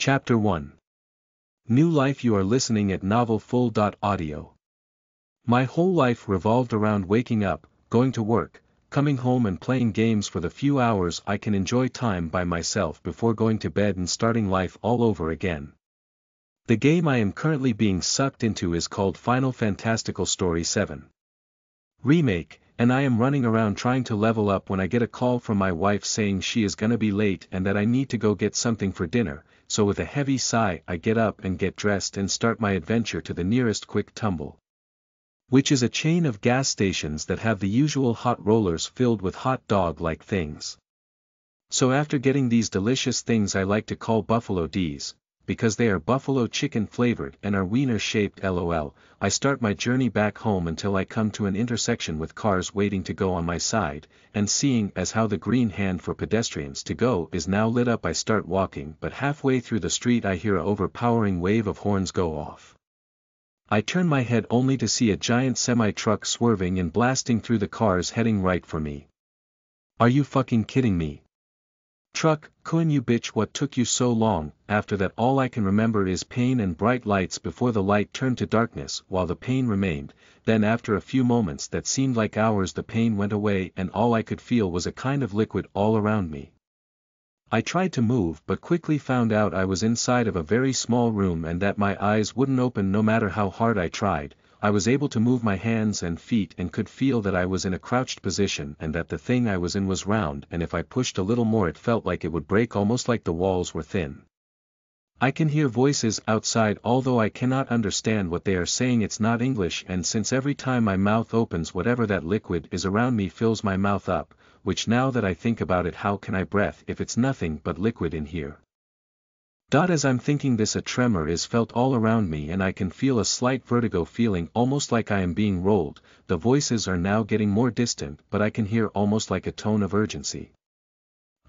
Chapter 1. New Life. You are listening at novelfull.audio. My whole life revolved around waking up, going to work, coming home and playing games for the few hours I can enjoy time by myself before going to bed and starting life all over again. The game I am currently being sucked into is called Final Fantastical Story 7 Remake, and I am running around trying to level up when I get a call from my wife saying she is gonna be late and that I need to go get something for dinner, so with a heavy sigh I get up and get dressed and start my adventure to the nearest Quick Tumble, which is a chain of gas stations that have the usual hot rollers filled with hot dog-like things. So after getting these delicious things I like to call Buffalo D's, because they are buffalo chicken flavored and are wiener shaped lol, I start my journey back home until I come to an intersection with cars waiting to go on my side, and seeing as how the green hand for pedestrians to go is now lit up I start walking, but halfway through the street I hear an overpowering wave of horns go off. I turn my head only to see a giant semi-truck swerving and blasting through the cars heading right for me. Are you fucking kidding me? Truck, coin you bitch, what took you so long? After that all I can remember is pain and bright lights before the light turned to darkness while the pain remained, then after a few moments that seemed like hours the pain went away and all I could feel was a kind of liquid all around me. I tried to move but quickly found out I was inside of a very small room and that my eyes wouldn't open no matter how hard I tried. I was able to move my hands and feet and could feel that I was in a crouched position and that the thing I was in was round, and if I pushed a little more it felt like it would break, almost like the walls were thin. I can hear voices outside although I cannot understand what they are saying. It's not English, and since every time my mouth opens whatever that liquid is around me fills my mouth up, which now that I think about it, how can I breathe if it's nothing but liquid in here? As I'm thinking this, a tremor is felt all around me and I can feel a slight vertigo feeling, almost like I am being rolled. The voices are now getting more distant but I can hear almost like a tone of urgency.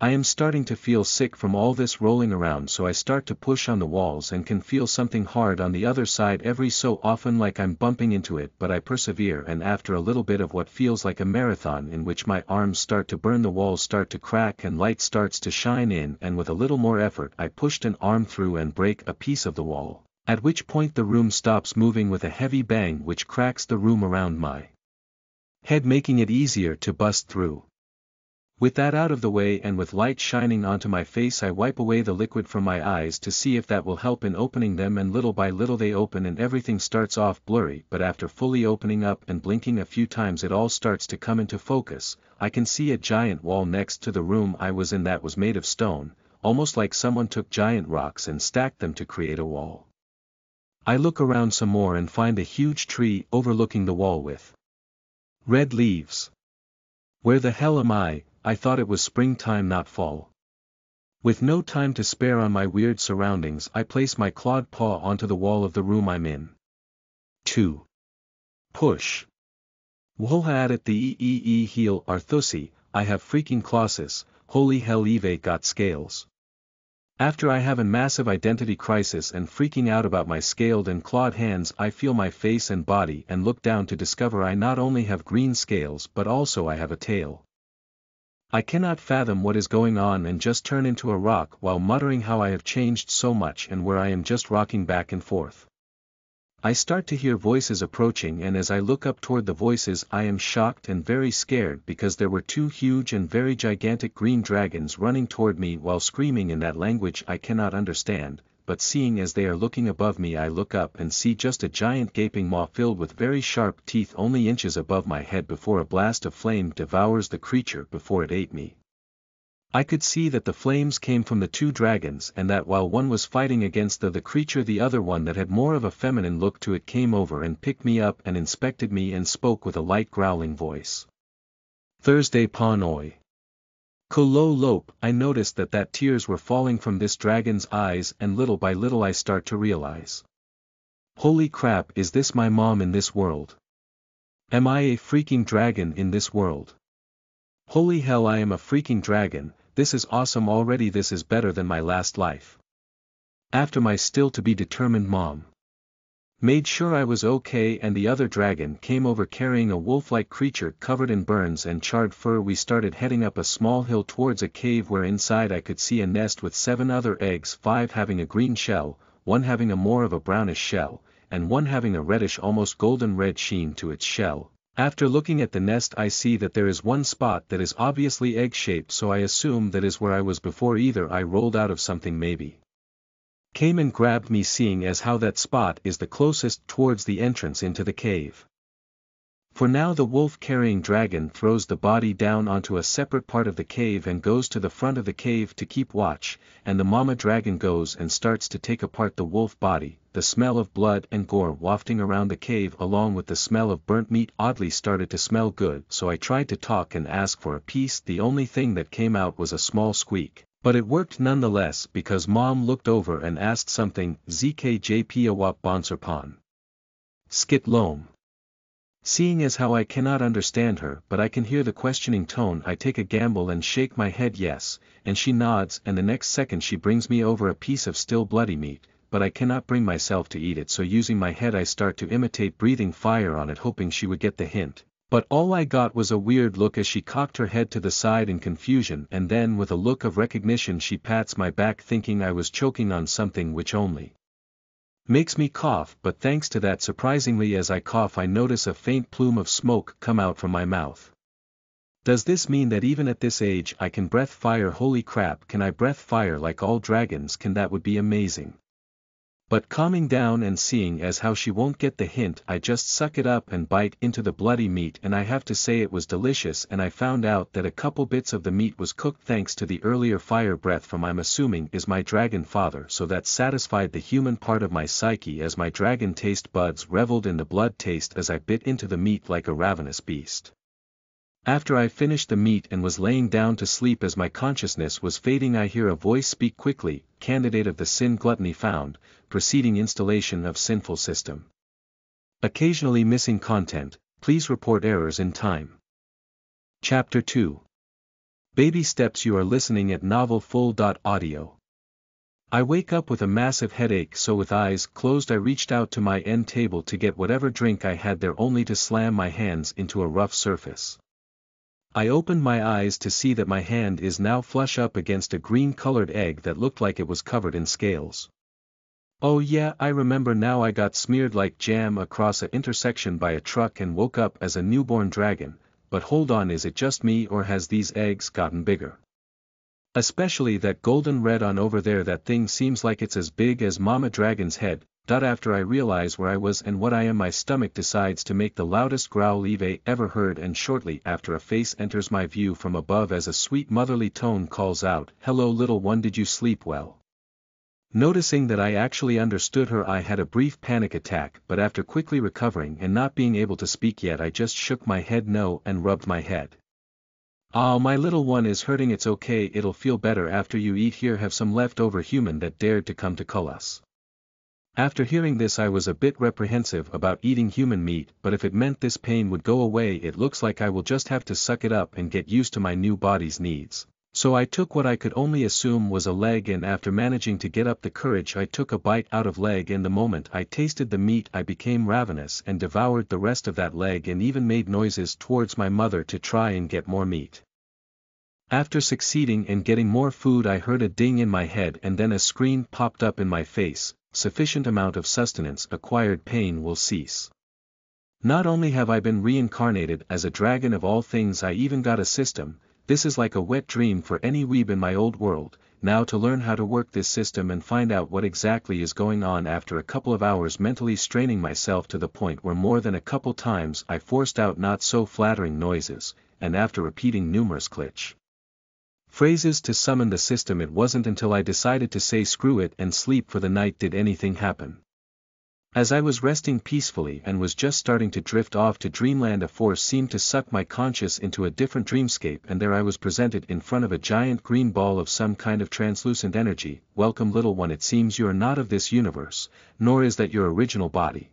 I am starting to feel sick from all this rolling around, so I start to push on the walls and can feel something hard on the other side every so often, like I'm bumping into it, but I persevere, and after a little bit of what feels like a marathon in which my arms start to burn, the walls start to crack and light starts to shine in, and with a little more effort I pushed an arm through and break a piece of the wall, at which point the room stops moving with a heavy bang which cracks the room around my head, making it easier to bust through. With that out of the way and with light shining onto my face I wipe away the liquid from my eyes to see if that will help in opening them, and little by little they open and everything starts off blurry, but after fully opening up and blinking a few times it all starts to come into focus. I can see a giant wall next to the room I was in that was made of stone, almost like someone took giant rocks and stacked them to create a wall. I look around some more and find a huge tree overlooking the wall with red leaves. Where the hell am I? I thought it was springtime, not fall. With no time to spare on my weird surroundings I place my clawed paw onto the wall of the room I'm in. 2. Push. Woha at it, the heel Arthusi, I have freaking clauses, holy hell Eve got scales. After I have a massive identity crisis and freaking out about my scaled and clawed hands, I feel my face and body and look down to discover I not only have green scales but also I have a tail. I cannot fathom what is going on and just turn into a rock while muttering how I have changed so much and where I am just rocking back and forth. I start to hear voices approaching, and as I look up toward the voices I am shocked and very scared because there were two huge and very gigantic green dragons running toward me while screaming in that language I cannot understand, but seeing as they are looking above me I look up and see just a giant gaping maw filled with very sharp teeth only inches above my head before a blast of flame devours the creature before it ate me. I could see that the flames came from the two dragons and that while one was fighting against the creature, the other one that had more of a feminine look to it came over and picked me up and inspected me and spoke with a light growling voice. Thursday Panoi. Kolo Lope. I noticed that tears were falling from this dragon's eyes, and little by little I start to realize. Holy crap, is this my mom in this world? Am I a freaking dragon in this world? Holy hell, I am a freaking dragon. This is awesome already. This is better than my last life. After my still to be determined mom. Made sure I was okay, and the other dragon came over carrying a wolf-like creature covered in burns and charred fur. We started heading up a small hill towards a cave where inside I could see a nest with 7 other eggs, 5 having a green shell, 1 having a more of a brownish shell, and 1 having a reddish almost golden red sheen to its shell. After looking at the nest I see that there is one spot that is obviously egg-shaped, so I assume that is where I was before. Either I rolled out of something, maybe came and grabbed me, seeing as how that spot is the closest towards the entrance into the cave. For now the wolf-carrying dragon throws the body down onto a separate part of the cave and goes to the front of the cave to keep watch, and the mama dragon goes and starts to take apart the wolf body. The smell of blood and gore wafting around the cave along with the smell of burnt meat oddly started to smell good, so I tried to talk and ask for a piece. The only thing that came out was a small squeak. But it worked nonetheless because Mom looked over and asked something, "Zkjp awap bonserpan. Skit loam." Seeing as how I cannot understand her but I can hear the questioning tone, I take a gamble and shake my head yes, and she nods, and the next second she brings me over a piece of still bloody meat, but I cannot bring myself to eat it, so using my head I start to imitate breathing fire on it, hoping she would get the hint. But all I got was a weird look as she cocked her head to the side in confusion, and then with a look of recognition she pats my back, thinking I was choking on something, which only makes me cough. But thanks to that, surprisingly as I cough I notice a faint plume of smoke come out from my mouth. Does this mean that even at this age I can breath fire? Holy crap, can I breath fire like all dragons? Can that would be amazing. But calming down and seeing as how she won't get the hint, I just suck it up and bite into the bloody meat, and I have to say it was delicious. And I found out that a couple bits of the meat was cooked thanks to the earlier fire breath from I'm assuming is my dragon father, so that satisfied the human part of my psyche as my dragon taste buds reveled in the blood taste as I bit into the meat like a ravenous beast. After I finished the meat and was laying down to sleep, as my consciousness was fading, I hear a voice speak quickly, "Candidate of the sin gluttony found, proceeding installation of sinful system. Occasionally missing content, please report errors in time." Chapter 2. Baby Steps. You are listening at novelfull.audio. I wake up with a massive headache, so with eyes closed I reached out to my end table to get whatever drink I had there, only to slam my hands into a rough surface. I opened my eyes to see that my hand is now flush up against a green-colored egg that looked like it was covered in scales. Oh yeah, I remember now, I got smeared like jam across an intersection by a truck and woke up as a newborn dragon. But hold on, is it just me or has these eggs gotten bigger? Especially that golden red on over there, that thing seems like it's as big as Mama Dragon's head. After I realize where I was and what I am, my stomach decides to make the loudest growl Eve ever heard, and shortly after a face enters my view from above as a sweet motherly tone calls out, "Hello little one, did you sleep well?" Noticing that I actually understood her, I had a brief panic attack, but after quickly recovering and not being able to speak yet, I just shook my head no and rubbed my head. "Oh, my little one is hurting, it's okay, it'll feel better after you eat. Here, have some leftover human that dared to come to cull us." After hearing this I was a bit reprehensive about eating human meat, but if it meant this pain would go away, it looks like I will just have to suck it up and get used to my new body's needs. So I took what I could only assume was a leg, and after managing to get up the courage I took a bite out of leg, and the moment I tasted the meat I became ravenous and devoured the rest of that leg and even made noises towards my mother to try and get more meat. After succeeding in getting more food I heard a ding in my head and then a screen popped up in my face. Sufficient amount of sustenance acquired, pain will cease. Not only have I been reincarnated as a dragon of all things, I even got a system. This is like a wet dream for any weeb in my old world. Now to learn how to work this system and find out what exactly is going on. After a couple of hours mentally straining myself to the point where more than a couple times I forced out not so flattering noises, and after repeating numerous glitch phrases to summon the system, it wasn't until I decided to say screw it and sleep for the night did anything happen. As I was resting peacefully and was just starting to drift off to dreamland, a force seemed to suck my conscious into a different dreamscape, and there I was presented in front of a giant green ball of some kind of translucent energy. "Welcome little one, it seems you are not of this universe, nor is that your original body."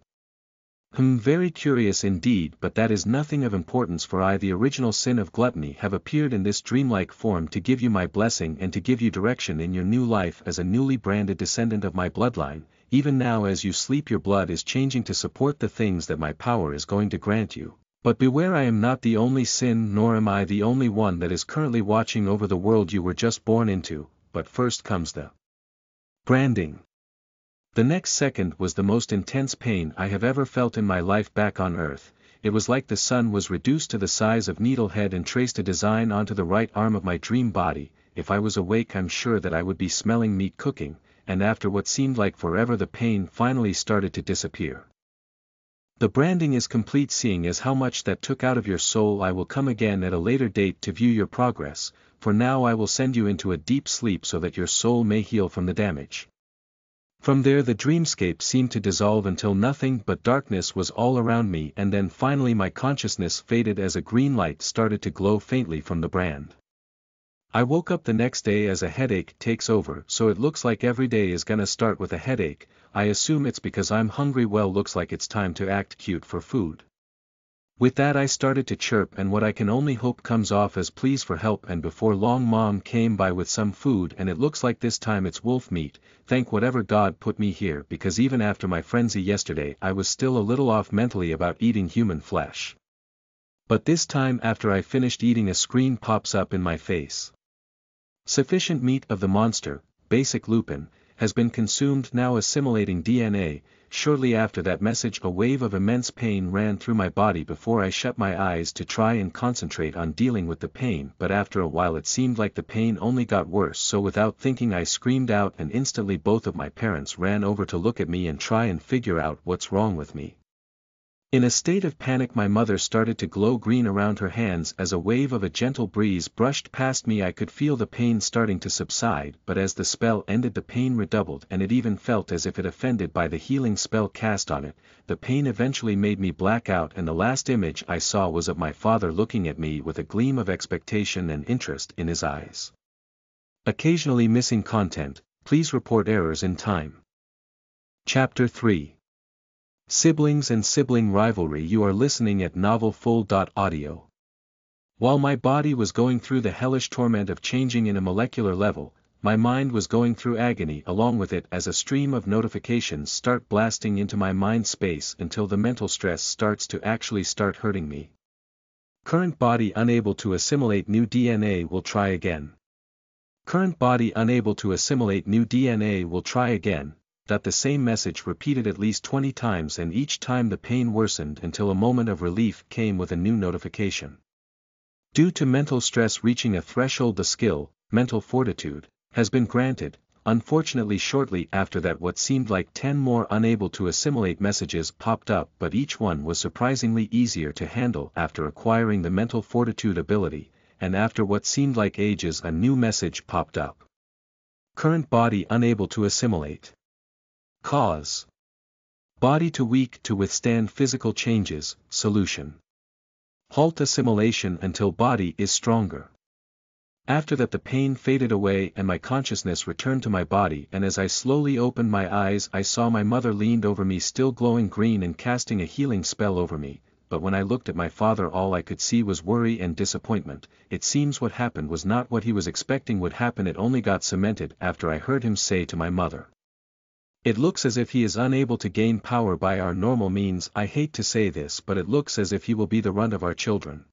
Very curious indeed, but that is nothing of importance, for I, the original sin of gluttony, have appeared in this dreamlike form to give you my blessing and to give you direction in your new life as a newly branded descendant of my bloodline. even now as you sleep your blood is changing to support the things that my power is going to grant you. But beware, I am not the only sin, nor am I the only one that is currently watching over the world you were just born into, but first comes the branding. The next second was the most intense pain I have ever felt in my life back on Earth. It was like the sun was reduced to the size of needlehead and traced a design onto the right arm of my dream body. If I was awake, I'm sure that I would be smelling meat cooking, and after what seemed like forever the pain finally started to disappear. The branding is complete. Seeing as how much that took out of your soul, I will come again at a later date to view your progress, for now I will send you into a deep sleep so that your soul may heal from the damage. From there the dreamscape seemed to dissolve until nothing but darkness was all around me, and then finally my consciousness faded as a green light started to glow faintly from the brand. I woke up the next day as a headache takes over, so it looks like every day is gonna start with a headache. I assume it's because I'm hungry. Well, looks like it's time to act cute for food. With that I started to chirp, and what I can only hope comes off as pleas for help, and before long Mom came by with some food, and it looks like this time it's wolf meat. Thank whatever God put me here, because even after my frenzy yesterday I was still a little off mentally about eating human flesh. But this time after I finished eating, a screen pops up in my face. Sufficient meat of the monster, basic lupin, has been consumed, now assimilating DNA. Shortly after that message a wave of immense pain ran through my body before I shut my eyes to try and concentrate on dealing with the pain, but after a while it seemed like the pain only got worse, so without thinking I screamed out, and instantly both of my parents ran over to look at me and try and figure out what's wrong with me. In a state of panic my mother started to glow green around her hands as a wave of a gentle breeze brushed past me. I could feel the pain starting to subside, but as the spell ended the pain redoubled, and it even felt as if it offended by the healing spell cast on it. The pain eventually made me black out, and the last image I saw was of my father looking at me with a gleam of expectation and interest in his eyes. Occasionally missing content, please report errors in time. Chapter 3. Siblings and Sibling Rivalry. You are listening at novelfull.audio. While my body was going through the hellish torment of changing in a molecular level, my mind was going through agony along with it as a stream of notifications start blasting into my mind space until the mental stress starts to actually start hurting me. Current body unable to assimilate new DNA, will try again. Current body unable to assimilate new DNA, will try again. The same message repeated at least 20 times, and each time the pain worsened until a moment of relief came with a new notification. Due to mental stress reaching a threshold, the skill, mental fortitude, has been granted. Unfortunately, shortly after that what seemed like 10 more unable to assimilate messages popped up, but each one was surprisingly easier to handle after acquiring the mental fortitude ability, and after what seemed like ages a new message popped up. Current body unable to assimilate. Cause: body too weak to withstand physical changes. Solution: halt assimilation until body is stronger. After that the pain faded away and my consciousness returned to my body, and as I slowly opened my eyes I saw my mother leaned over me still glowing green and casting a healing spell over me, but when I looked at my father all I could see was worry and disappointment. It seems what happened was not what he was expecting would happen. It only got cemented after I heard him say to my mother, "It looks as if he is unable to gain power by our normal means. I hate to say this, but it looks as if he will be the runt of our children."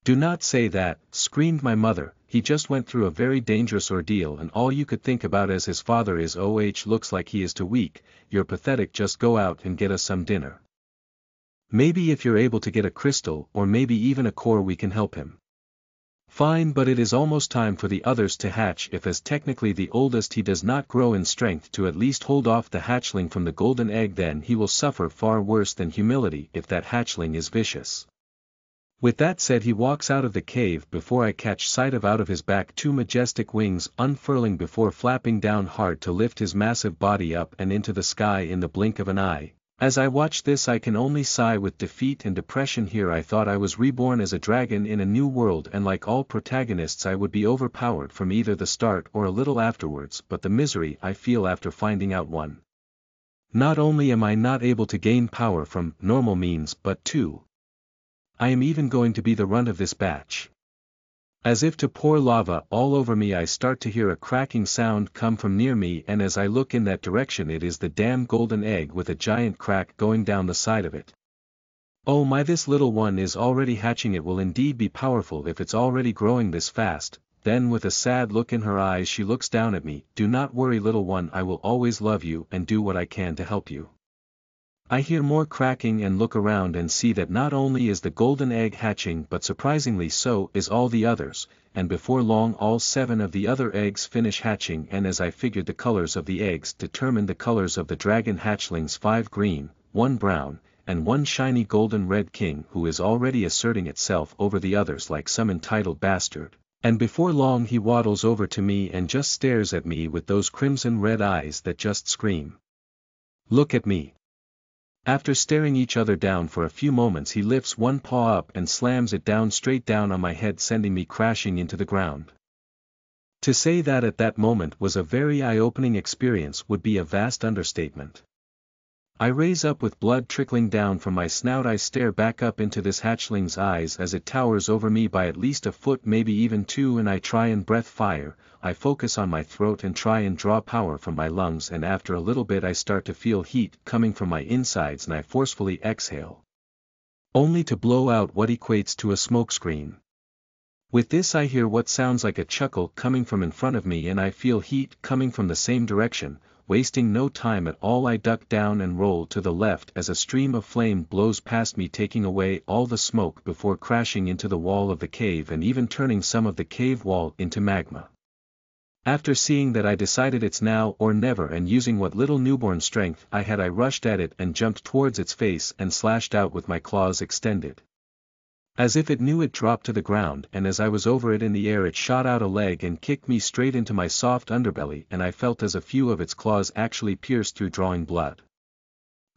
"Do not say that," screamed my mother. "He just went through a very dangerous ordeal, and all you could think about as his father is, looks like he is too weak. You're pathetic. Just go out and get us some dinner. Maybe if you're able to get a crystal or maybe even a core we can help him." "Fine, but it is almost time for the others to hatch. If as technically the oldest he does not grow in strength to at least hold off the hatchling from the golden egg, then he will suffer far worse than humility if that hatchling is vicious." With that said he walks out of the cave before I catch sight of out of his back 2 majestic wings unfurling before flapping down hard to lift his massive body up and into the sky in the blink of an eye. As I watch this I can only sigh with defeat and depression. Here I thought I was reborn as a dragon in a new world, and like all protagonists I would be overpowered from either the start or a little afterwards, but the misery I feel after finding out, 1. Not only am I not able to gain power from normal means, but 2. I am even going to be the runt of this batch. As if to pour lava all over me, I start to hear a cracking sound come from near me, and as I look in that direction, it is the damn golden egg with a giant crack going down the side of it. Oh my, this little one is already hatching. It will indeed be powerful if it's already growing this fast. Then with a sad look in her eyes she looks down at me. Do not worry, little one, I will always love you and do what I can to help you. I hear more cracking and look around and see that not only is the golden egg hatching, but surprisingly so is all the others, and before long all 7 of the other eggs finish hatching, and as I figured, the colors of the eggs determined the colors of the dragon hatchlings: 5 green, 1 brown, and 1 shiny golden red king, who is already asserting itself over the others like some entitled bastard. And before long he waddles over to me and just stares at me with those crimson red eyes that just scream, "Look at me." After staring each other down for a few moments, he lifts one paw up and slams it down straight down on my head, sending me crashing into the ground. To say that at that moment was a very eye-opening experience would be a vast understatement. I raise up with blood trickling down from my snout. I stare back up into this hatchling's eyes as it towers over me by at least a foot, maybe even 2, and I try and breathe fire. I focus on my throat and try and draw power from my lungs, and after a little bit I start to feel heat coming from my insides, and I forcefully exhale, only to blow out what equates to a smokescreen. With this I hear what sounds like a chuckle coming from in front of me, and I feel heat coming from the same direction. Wasting no time at all, I duck down and roll to the left as a stream of flame blows past me, taking away all the smoke before crashing into the wall of the cave and even turning some of the cave wall into magma. After seeing that, I decided it's now or never, and using what little newborn strength I had, I rushed at it and jumped towards its face and slashed out with my claws extended. As if it knew it dropped to the ground, and as I was over it in the air, it shot out a leg and kicked me straight into my soft underbelly, and I felt as a few of its claws actually pierced through, drawing blood.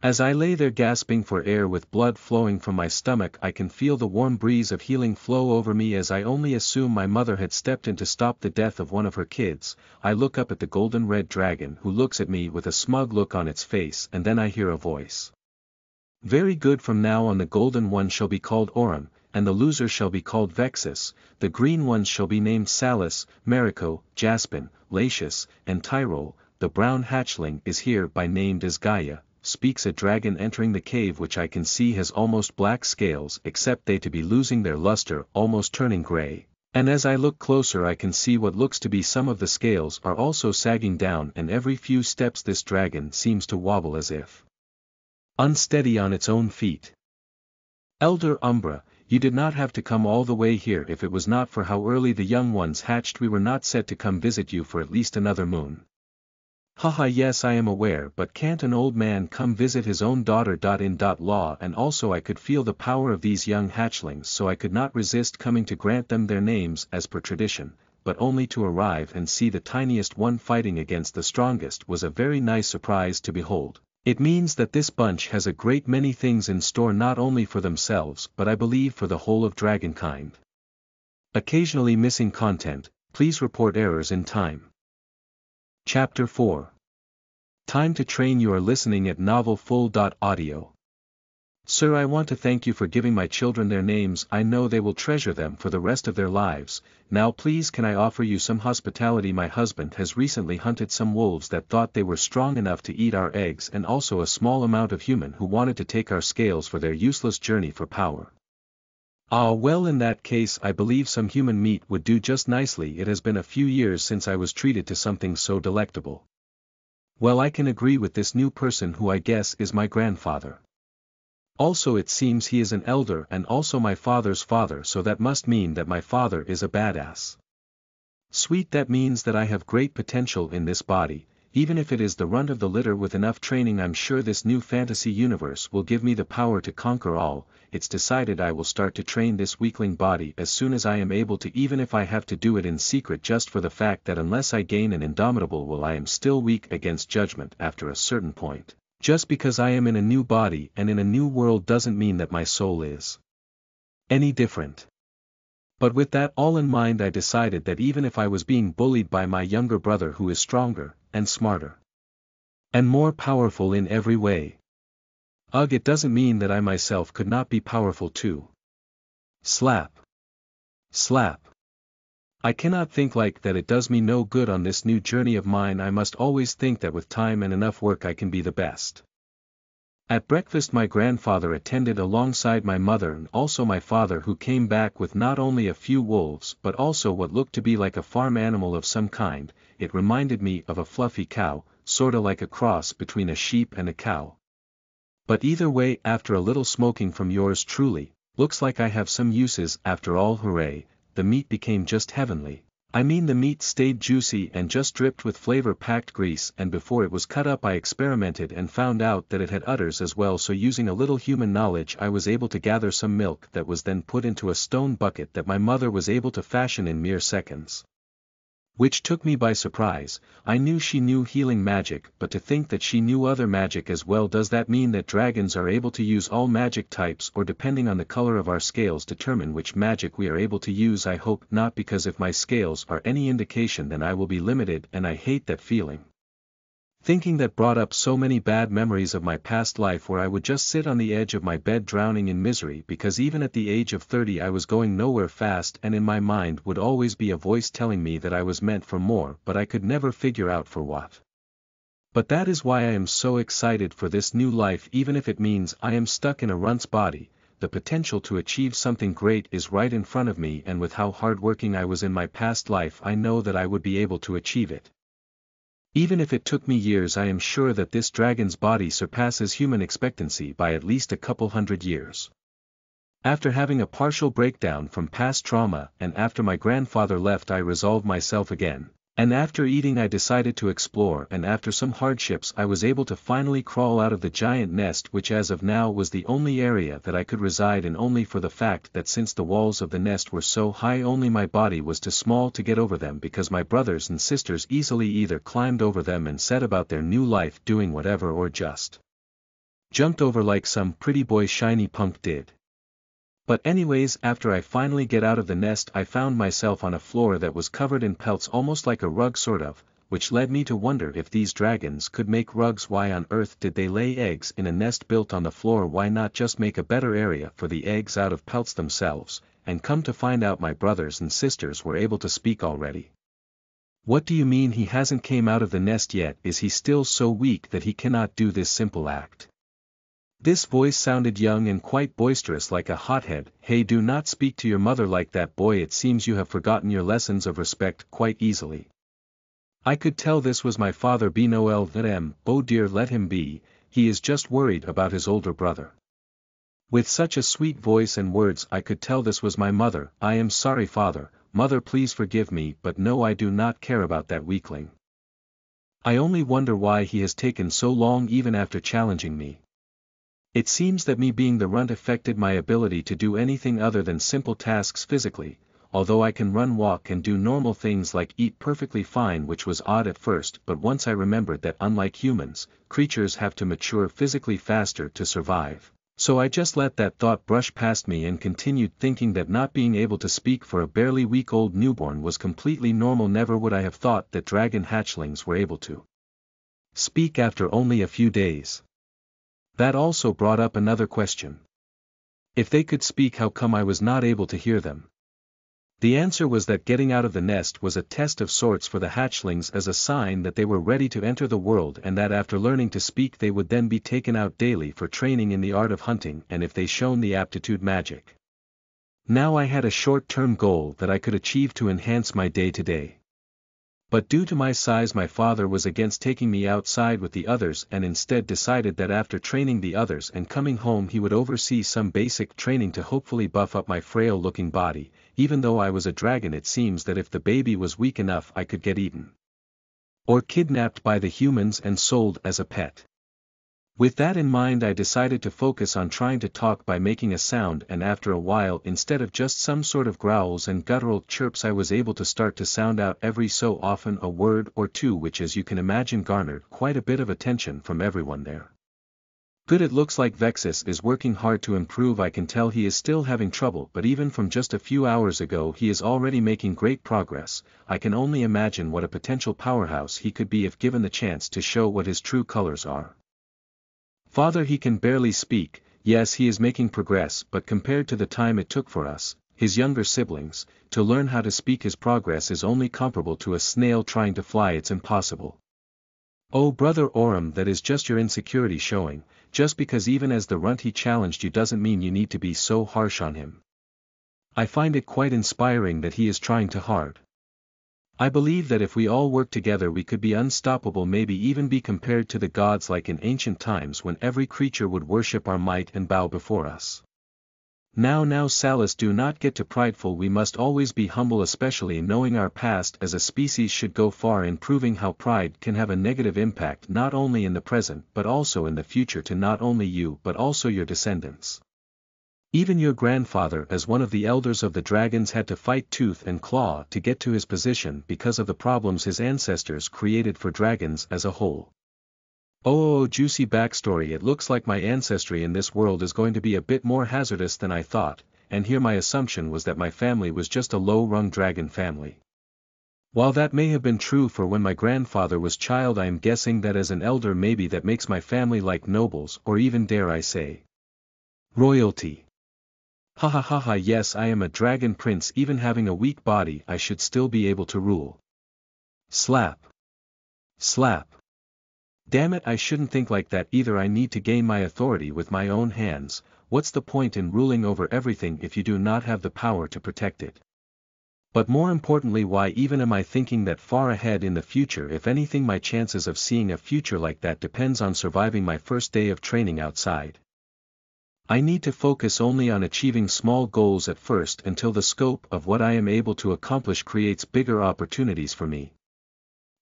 As I lay there gasping for air with blood flowing from my stomach, I can feel the warm breeze of healing flow over me, as I only assume my mother had stepped in to stop the death of one of her kids. I look up at the golden red dragon, who looks at me with a smug look on its face, and then I hear a voice. "Very good, from now on the golden one shall be called Orim, and the loser shall be called Vexus. The green ones shall be named Salus, Marico, Jaspin, Latius, and Tyrol. The brown hatchling is hereby named as Gaia," speaks a dragon entering the cave, which I can see has almost black scales, except they to be losing their luster, almost turning gray. And as I look closer, I can see what looks to be some of the scales are also sagging down, and every few steps this dragon seems to wobble as if unsteady on its own feet. "Elder Umbra, you did not have to come all the way here. If it was not for how early the young ones hatched, we were not set to come visit you for at least another moon." "Haha, yes, I am aware, but can't an old man come visit his own daughter? In law, and also I could feel the power of these young hatchlings, so I could not resist coming to grant them their names as per tradition, but only to arrive and see the tiniest one fighting against the strongest was a very nice surprise to behold. It means that this bunch has a great many things in store, not only for themselves but I believe for the whole of dragonkind. Occasionally missing content, please report errors in time. Chapter 4. Time to Train. You are listening at novelfull.audio. Sir, I want to thank you for giving my children their names. I know they will treasure them for the rest of their lives. Now please, can I offer you some hospitality? My husband has recently hunted some wolves that thought they were strong enough to eat our eggs, and also a small amount of human who wanted to take our scales for their useless journey for power. Ah, well, in that case I believe some human meat would do just nicely. It has been a few years since I was treated to something so delectable. Well, I can agree with this new person, who I guess is my grandfather. Also it seems he is an elder and also my father's father, so that must mean that my father is a badass. Sweet, that means that I have great potential in this body, even if it is the runt of the litter. With enough training I'm sure this new fantasy universe will give me the power to conquer all. It's decided I will start to train this weakling body as soon as I am able to, even if I have to do it in secret, just for the fact that unless I gain an indomitable will I am still weak against judgment after a certain point. Just because I am in a new body and in a new world doesn't mean that my soul is any different. But with that all in mind, I decided that even if I was being bullied by my younger brother, who is stronger, and smarter, and more powerful in every way, ugh, it doesn't mean that I myself could not be powerful too. Slap. Slap. I cannot think like that it does me no good on this new journey of mine. I must always think that with time and enough work I can be the best. At breakfast my grandfather attended alongside my mother and also my father, who came back with not only a few wolves but also what looked to be like a farm animal of some kind. It reminded me of a fluffy cow, sorta like a cross between a sheep and a cow. But either way, after a little smoking from yours truly, looks like I have some uses after all. Hooray, the meat became just heavenly. I mean, the meat stayed juicy and just dripped with flavor-packed grease, and before it was cut up I experimented and found out that it had udders as well, so using a little human knowledge I was able to gather some milk that was then put into a stone bucket that my mother was able to fashion in mere seconds. Which took me by surprise. I knew she knew healing magic, but to think that she knew other magic as well. Does that mean that dragons are able to use all magic types, or depending on the color of our scales determine which magic we are able to use? I hope not, because if my scales are any indication then I will be limited, and I hate that feeling. Thinking that brought up so many bad memories of my past life where I would just sit on the edge of my bed drowning in misery, because even at the age of 30 I was going nowhere fast, and in my mind would always be a voice telling me that I was meant for more, but I could never figure out for what. But that is why I am so excited for this new life. Even if it means I am stuck in a runt's body, the potential to achieve something great is right in front of me, and with how hardworking I was in my past life I know that I would be able to achieve it. Even if it took me years, I am sure that this dragon's body surpasses human expectancy by at least a couple hundred years. After having a partial breakdown from past trauma and after my grandfather left, I resolved myself again. And after eating I decided to explore, and after some hardships I was able to finally crawl out of the giant nest, which as of now was the only area that I could reside in, only for the fact that since the walls of the nest were so high only my body was too small to get over them, because my brothers and sisters easily either climbed over them and set about their new life doing whatever, or just jumped over like some pretty boy shiny punk did. But anyways, after I finally get out of the nest I found myself on a floor that was covered in pelts, almost like a rug sort of, which led me to wonder if these dragons could make rugs. Why on earth did they lay eggs in a nest built on the floor? Why not just make a better area for the eggs out of pelts themselves? And come to find out my brothers and sisters were able to speak already. What do you mean he hasn't came out of the nest yet? Is he still so weak that he cannot do this simple act? This voice sounded young and quite boisterous, like a hothead. Hey, do not speak to your mother like that, boy. It seems you have forgotten your lessons of respect quite easily. I could tell this was my father. Oh dear, let him be, he is just worried about his older brother. With such a sweet voice and words I could tell this was my mother. I am sorry, father, mother, please forgive me, but no, I do not care about that weakling. I only wonder why he has taken so long even after challenging me. It seems that me being the runt affected my ability to do anything other than simple tasks physically, although I can run, walk and do normal things like eat perfectly fine, which was odd at first, but once I remembered that unlike humans, creatures have to mature physically faster to survive. So I just let that thought brush past me and continued thinking that not being able to speak for a barely week-old newborn was completely normal. Never would I have thought that dragon hatchlings were able to speak after only a few days. That also brought up another question. If they could speak, how come I was not able to hear them? The answer was that getting out of the nest was a test of sorts for the hatchlings, as a sign that they were ready to enter the world, and that after learning to speak they would then be taken out daily for training in the art of hunting, and if they shown the aptitude, magic. Now I had a short-term goal that I could achieve to enhance my day-to-day. But due to my size my father was against taking me outside with the others, and instead decided that after training the others and coming home he would oversee some basic training to hopefully buff up my frail-looking body. Even though I was a dragon, it seems that if the baby was weak enough I could get eaten or kidnapped by the humans and sold as a pet. With that in mind I decided to focus on trying to talk by making a sound, and after a while, instead of just some sort of growls and guttural chirps, I was able to start to sound out every so often a word or two, which as you can imagine garnered quite a bit of attention from everyone there. Good, it looks like Vexus is working hard to improve. I can tell he is still having trouble, but even from just a few hours ago he is already making great progress. I can only imagine what a potential powerhouse he could be if given the chance to show what his true colors are. Father, he can barely speak. Yes, he is making progress, but compared to the time it took for us, his younger siblings, to learn how to speak. His progress is only comparable to a snail trying to fly. It's impossible. Oh brother Oram, that is just your insecurity showing. Just because even as the runt he challenged you doesn't mean you need to be so harsh on him. I find it quite inspiring that he is trying too hard. I believe that if we all work together we could be unstoppable, maybe even be compared to the gods like in ancient times when every creature would worship our might and bow before us. Now Salus, do not get too prideful. We must always be humble, especially knowing our past as a species should go far in proving how pride can have a negative impact not only in the present but also in the future to not only you but also your descendants. Even your grandfather as one of the elders of the dragons had to fight tooth and claw to get to his position because of the problems his ancestors created for dragons as a whole. Oh, juicy backstory. It looks like my ancestry in this world is going to be a bit more hazardous than I thought, and here my assumption was that my family was just a low-rung dragon family. While that may have been true for when my grandfather was child, I am guessing that as an elder maybe that makes my family like nobles or even, dare I say, royalty. Ha ha ha ha, yes, I am a dragon prince. Even having a weak body I should still be able to rule. Slap. Slap. Damn it, I shouldn't think like that either. I need to gain my authority with my own hands. What's the point in ruling over everything if you do not have the power to protect it? But more importantly, why even am I thinking that far ahead in the future? If anything, my chances of seeing a future like that depends on surviving my first day of training outside. I need to focus only on achieving small goals at first until the scope of what I am able to accomplish creates bigger opportunities for me.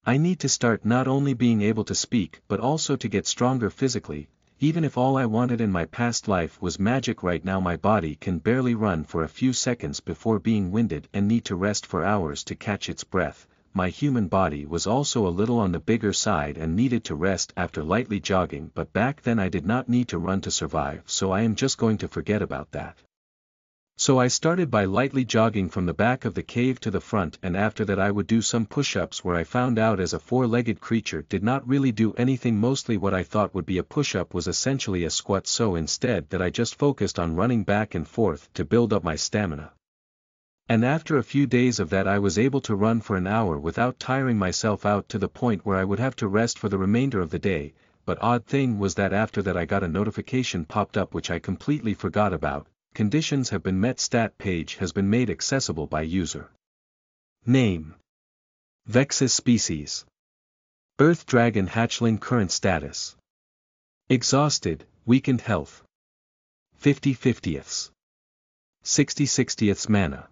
I need to start not only being able to speak but also to get stronger physically. Even if all I wanted in my past life was magic, right now my body can barely run for a few seconds before being winded and need to rest for hours to catch its breath. My human body was also a little on the bigger side and needed to rest after lightly jogging, but back then I did not need to run to survive, so I am just going to forget about that. So I started by lightly jogging from the back of the cave to the front, and after that I would do some push-ups where I found out as a four-legged creature did not really do anything. Mostly what I thought would be a push-up was essentially a squat, so instead that I just focused on running back and forth to build up my stamina. And after a few days of that I was able to run for an hour without tiring myself out, to the point where I would have to rest for the remainder of the day. But odd thing was that after that I got a notification popped up which I completely forgot about. Conditions have been met. Stat page has been made accessible by user. Name: Vexus. Species: Earth Dragon Hatchling. Current status: Exhausted, weakened health. 50/50ths. 60/60ths mana.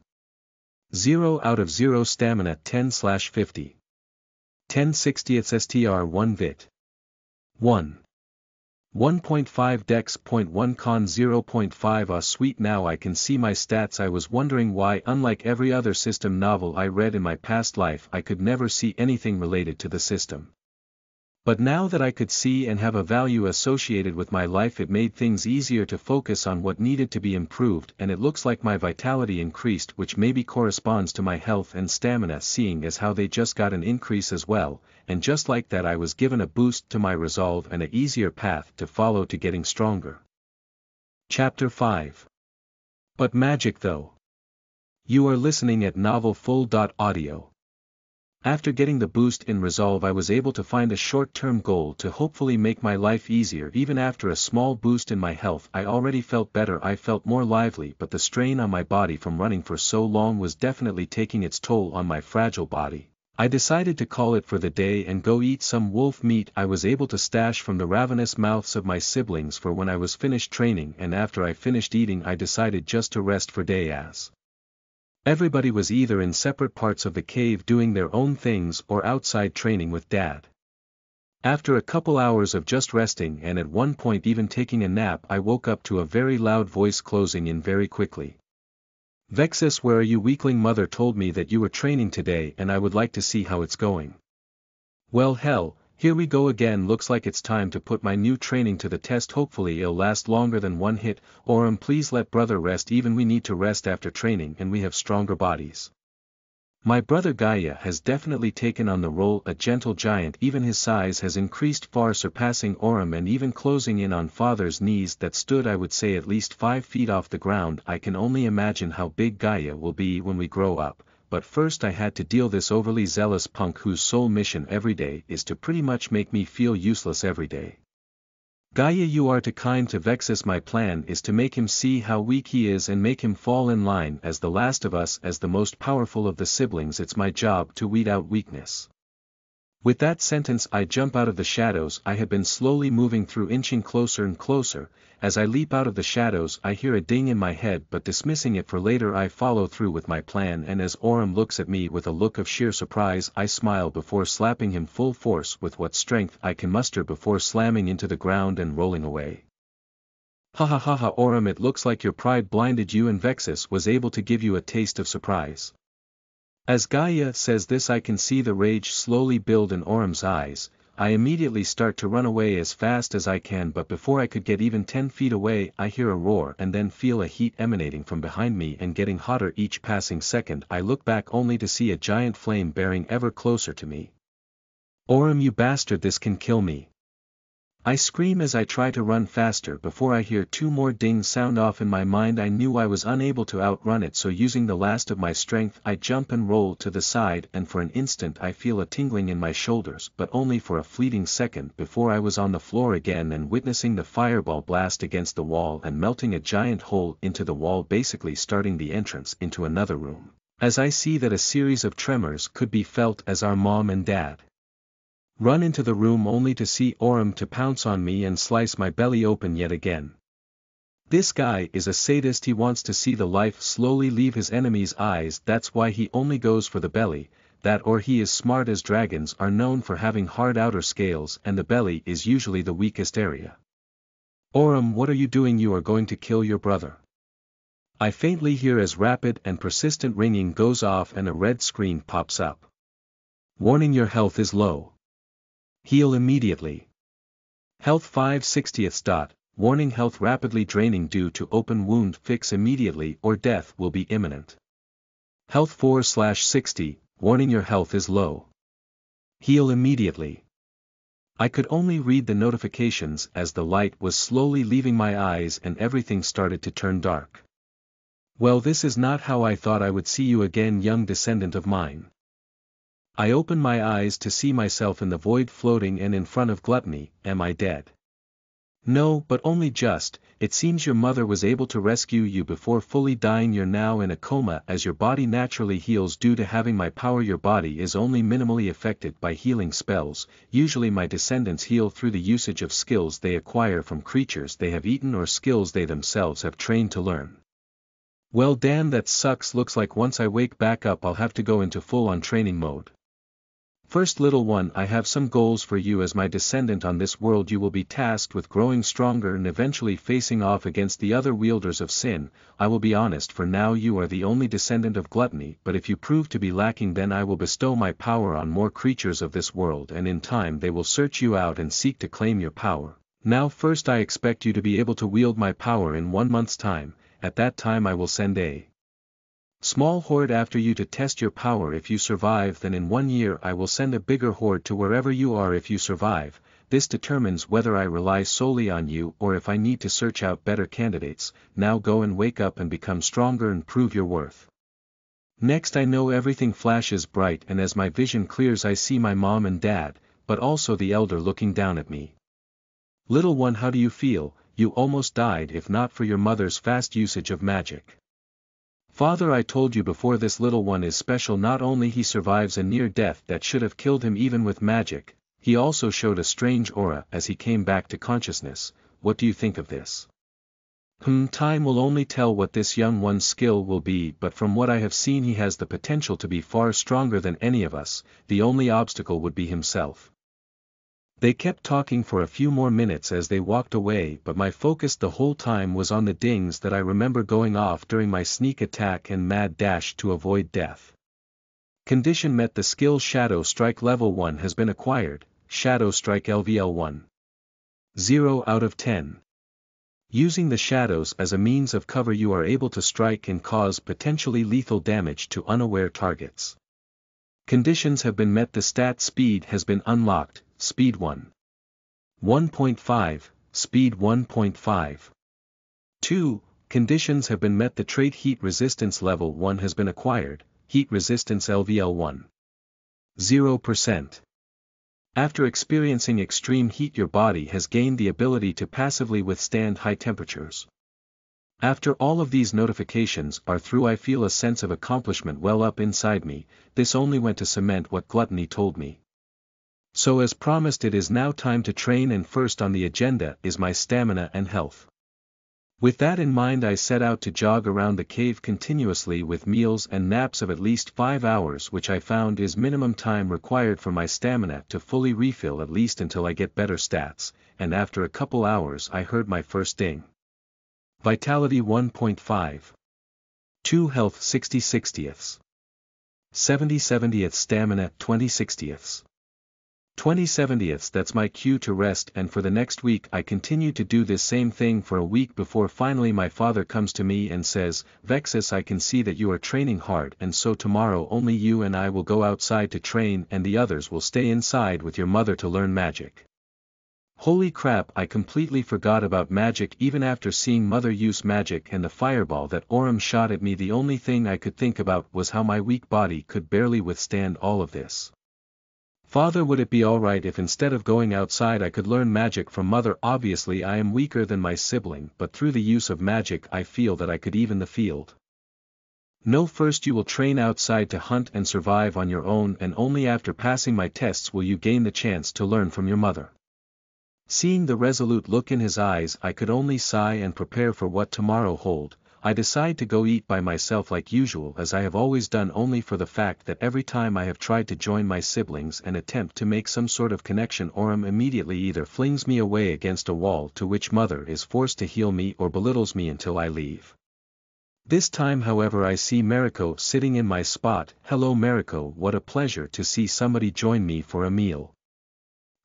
0 out of 0 stamina. 10/50. 10/60ths str 1 vit. 1. 1.5 dex. 0.1 con. 0.5 sweet. Now I can see my stats. I was wondering why, unlike every other system novel I read in my past life, I could never see anything related to the system. But now that I could see and have a value associated with my life, it made things easier to focus on what needed to be improved, and it looks like my vitality increased, which maybe corresponds to my health and stamina, seeing as how they just got an increase as well, and just like that I was given a boost to my resolve and an easier path to follow to getting stronger. Chapter 5. But magic though. You are listening at novelfull.audio. After getting the boost in resolve, I was able to find a short-term goal to hopefully make my life easier. Even after a small boost in my health, I already felt better. I felt more lively, but the strain on my body from running for so long was definitely taking its toll on my fragile body. I decided to call it for the day and go eat some wolf meat I was able to stash from the ravenous mouths of my siblings for when I was finished training, and after I finished eating I decided just to rest for day, as everybody was either in separate parts of the cave doing their own things or outside training with Dad. After a couple hours of just resting and at one point even taking a nap, I woke up to a very loud voice closing in very quickly. Vexus, where are you, weakling? Mother told me that you were training today and I would like to see how it's going. Well, hell, here we go again. Looks like it's time to put my new training to the test. Hopefully it'll last longer than one hit. Please let brother rest. Even we need to rest after training and we have stronger bodies. My brother Gaia has definitely taken on the role a gentle giant, even his size has increased far surpassing Orem and even closing in on father's knees that stood I would say at least 5 feet off the ground. I can only imagine how big Gaia will be when we grow up, but first I had to deal this overly zealous punk whose sole mission every day is to pretty much make me feel useless every day. Gaia, you are too kind to vex us. My plan is to make him see how weak he is and make him fall in line as the last of us, as the most powerful of the siblings. It's my job to weed out weakness. With that sentence I jump out of the shadows I had been slowly moving through, inching closer and closer. As I leap out of the shadows I hear a ding in my head, but dismissing it for later I follow through with my plan, and as Orem looks at me with a look of sheer surprise I smile before slapping him full force with what strength I can muster before slamming into the ground and rolling away. Ha ha ha ha, Orem, it looks like your pride blinded you and Vexus was able to give you a taste of surprise. As Gaia says this I can see the rage slowly build in Orem's eyes. I immediately start to run away as fast as I can, but before I could get even 10 feet away I hear a roar and then feel a heat emanating from behind me and getting hotter each passing second. I look back only to see a giant flame bearing ever closer to me. Orem, you bastard, this can kill me. I scream as I try to run faster before I hear 2 more dings sound off. In my mind I knew I was unable to outrun it, so using the last of my strength I jump and roll to the side, and for an instant I feel a tingling in my shoulders, but only for a fleeting second before I was on the floor again and witnessing the fireball blast against the wall and melting a giant hole into the wall, basically starting the entrance into another room. As I see that a series of tremors could be felt as our mom and dad run into the room, only to see Orem to pounce on me and slice my belly open yet again. This guy is a sadist. He wants to see the life slowly leave his enemy's eyes. That's why he only goes for the belly. That, or he is smart, as dragons are known for having hard outer scales and the belly is usually the weakest area. Orem, what are you doing? You are going to kill your brother. I faintly hear as rapid and persistent ringing goes off and a red screen pops up. Warning, your health is low. Heal immediately. Health 5/60. Warning, health rapidly draining due to open wound. Fix immediately or death will be imminent. Health 4/60. Warning, your health is low. Heal immediately. I could only read the notifications as the light was slowly leaving my eyes and everything started to turn dark. Well, this is not how I thought I would see you again, young descendant of mine. I open my eyes to see myself in the void floating and in front of gluttony. Am I dead? No, but only just. It seems your mother was able to rescue you before fully dying. You're now in a coma as your body naturally heals due to having my power. Your body is only minimally affected by healing spells. Usually my descendants heal through the usage of skills they acquire from creatures they have eaten or skills they themselves have trained to learn. Well, damn, that sucks. Looks like once I wake back up I'll have to go into full-on training mode. First, little one, I have some goals for you. As my descendant on this world you will be tasked with growing stronger and eventually facing off against the other wielders of sin. I will be honest, for now you are the only descendant of gluttony, but if you prove to be lacking then I will bestow my power on more creatures of this world, and in time they will search you out and seek to claim your power. Now first I expect you to be able to wield my power in 1 month's time. At that time I will send a small horde after you to test your power. If you survive, then in 1 year I will send a bigger horde to wherever you are. If you survive, this determines whether I rely solely on you or if I need to search out better candidates. Now go and wake up and become stronger and prove your worth. Next, I know everything flashes bright, and as my vision clears I see my mom and dad, but also the elder looking down at me. Little one, how do you feel? You almost died if not for your mother's fast usage of magic. Father, I told you before, this little one is special. Not only he survives a near death that should have killed him even with magic, he also showed a strange aura as he came back to consciousness. What do you think of this? Time will only tell what this young one's skill will be, but from what I have seen he has the potential to be far stronger than any of us. The only obstacle would be himself. They kept talking for a few more minutes as they walked away, but my focus the whole time was on the dings that I remember going off during my sneak attack and mad dash to avoid death. Condition met. The skill Shadow Strike level 1 has been acquired. Shadow Strike LVL 1. 0 out of 10. Using the shadows as a means of cover, you are able to strike and cause potentially lethal damage to unaware targets. Conditions have been met. The stat speed has been unlocked, speed 1. 1.5, speed 1.5. 2. Conditions have been met. The trait heat resistance level 1 has been acquired, heat resistance LVL 1. 0%. After experiencing extreme heat, your body has gained the ability to passively withstand high temperatures. After all of these notifications are through, I feel a sense of accomplishment well up inside me. This only went to cement what gluttony told me. So as promised, it is now time to train, and first on the agenda is my stamina and health. With that in mind, I set out to jog around the cave continuously with meals and naps of at least 5 hours, which I found is minimum time required for my stamina to fully refill, at least until I get better stats, and after a couple hours I heard my first ding. Vitality 1.5. 2 health 60/60ths. 70/70ths stamina 20/60ths. 20/70ths. That's my cue to rest, and for the next week I continue to do this same thing for a week before finally my father comes to me and says, "Vexus, I can see that you are training hard, and so tomorrow only you and I will go outside to train and the others will stay inside with your mother to learn magic." Holy crap, I completely forgot about magic even after seeing mother use magic and the fireball that Orem shot at me. The only thing I could think about was how my weak body could barely withstand all of this. Father, would it be alright if instead of going outside I could learn magic from mother? Obviously I am weaker than my sibling, but through the use of magic I feel that I could even the field. No, first you will train outside to hunt and survive on your own, and only after passing my tests will you gain the chance to learn from your mother. Seeing the resolute look in his eyes, I could only sigh and prepare for what tomorrow hold. I decide to go eat by myself like usual, as I have always done, only for the fact that every time I have tried to join my siblings and attempt to make some sort of connection, Orem immediately either flings me away against a wall, to which mother is forced to heal me, or belittles me until I leave. This time however I see Mariko sitting in my spot. "Hello Mariko, what a pleasure to see somebody join me for a meal.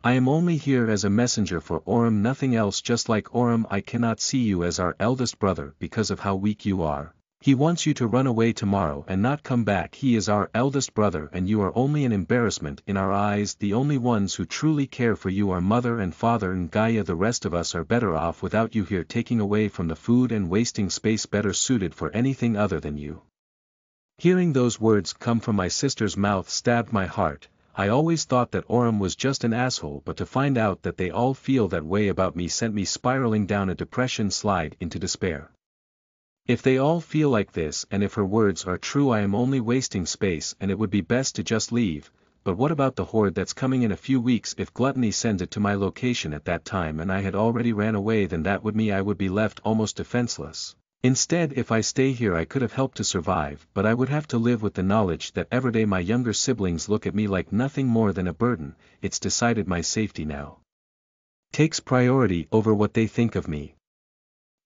I am only here as a messenger for Orem, nothing else. Just like Orem, I cannot see you as our eldest brother because of how weak you are. He wants you to run away tomorrow and not come back. He is our eldest brother and you are only an embarrassment in our eyes. The only ones who truly care for you are mother and father and Gaia. The rest of us are better off without you here, taking away from the food and wasting space, better suited for anything other than you." Hearing those words come from my sister's mouth stabbed my heart. I always thought that Orem was just an asshole, but to find out that they all feel that way about me sent me spiraling down a depression slide into despair. If they all feel like this, and if her words are true, I am only wasting space and it would be best to just leave. But what about the horde that's coming in a few weeks? If gluttony sends it to my location at that time and I had already ran away, then that would mean I would be left almost defenseless. Instead, if I stay here I could have helped to survive, but I would have to live with the knowledge that every day my younger siblings look at me like nothing more than a burden. It's decided my safety now takes priority over what they think of me.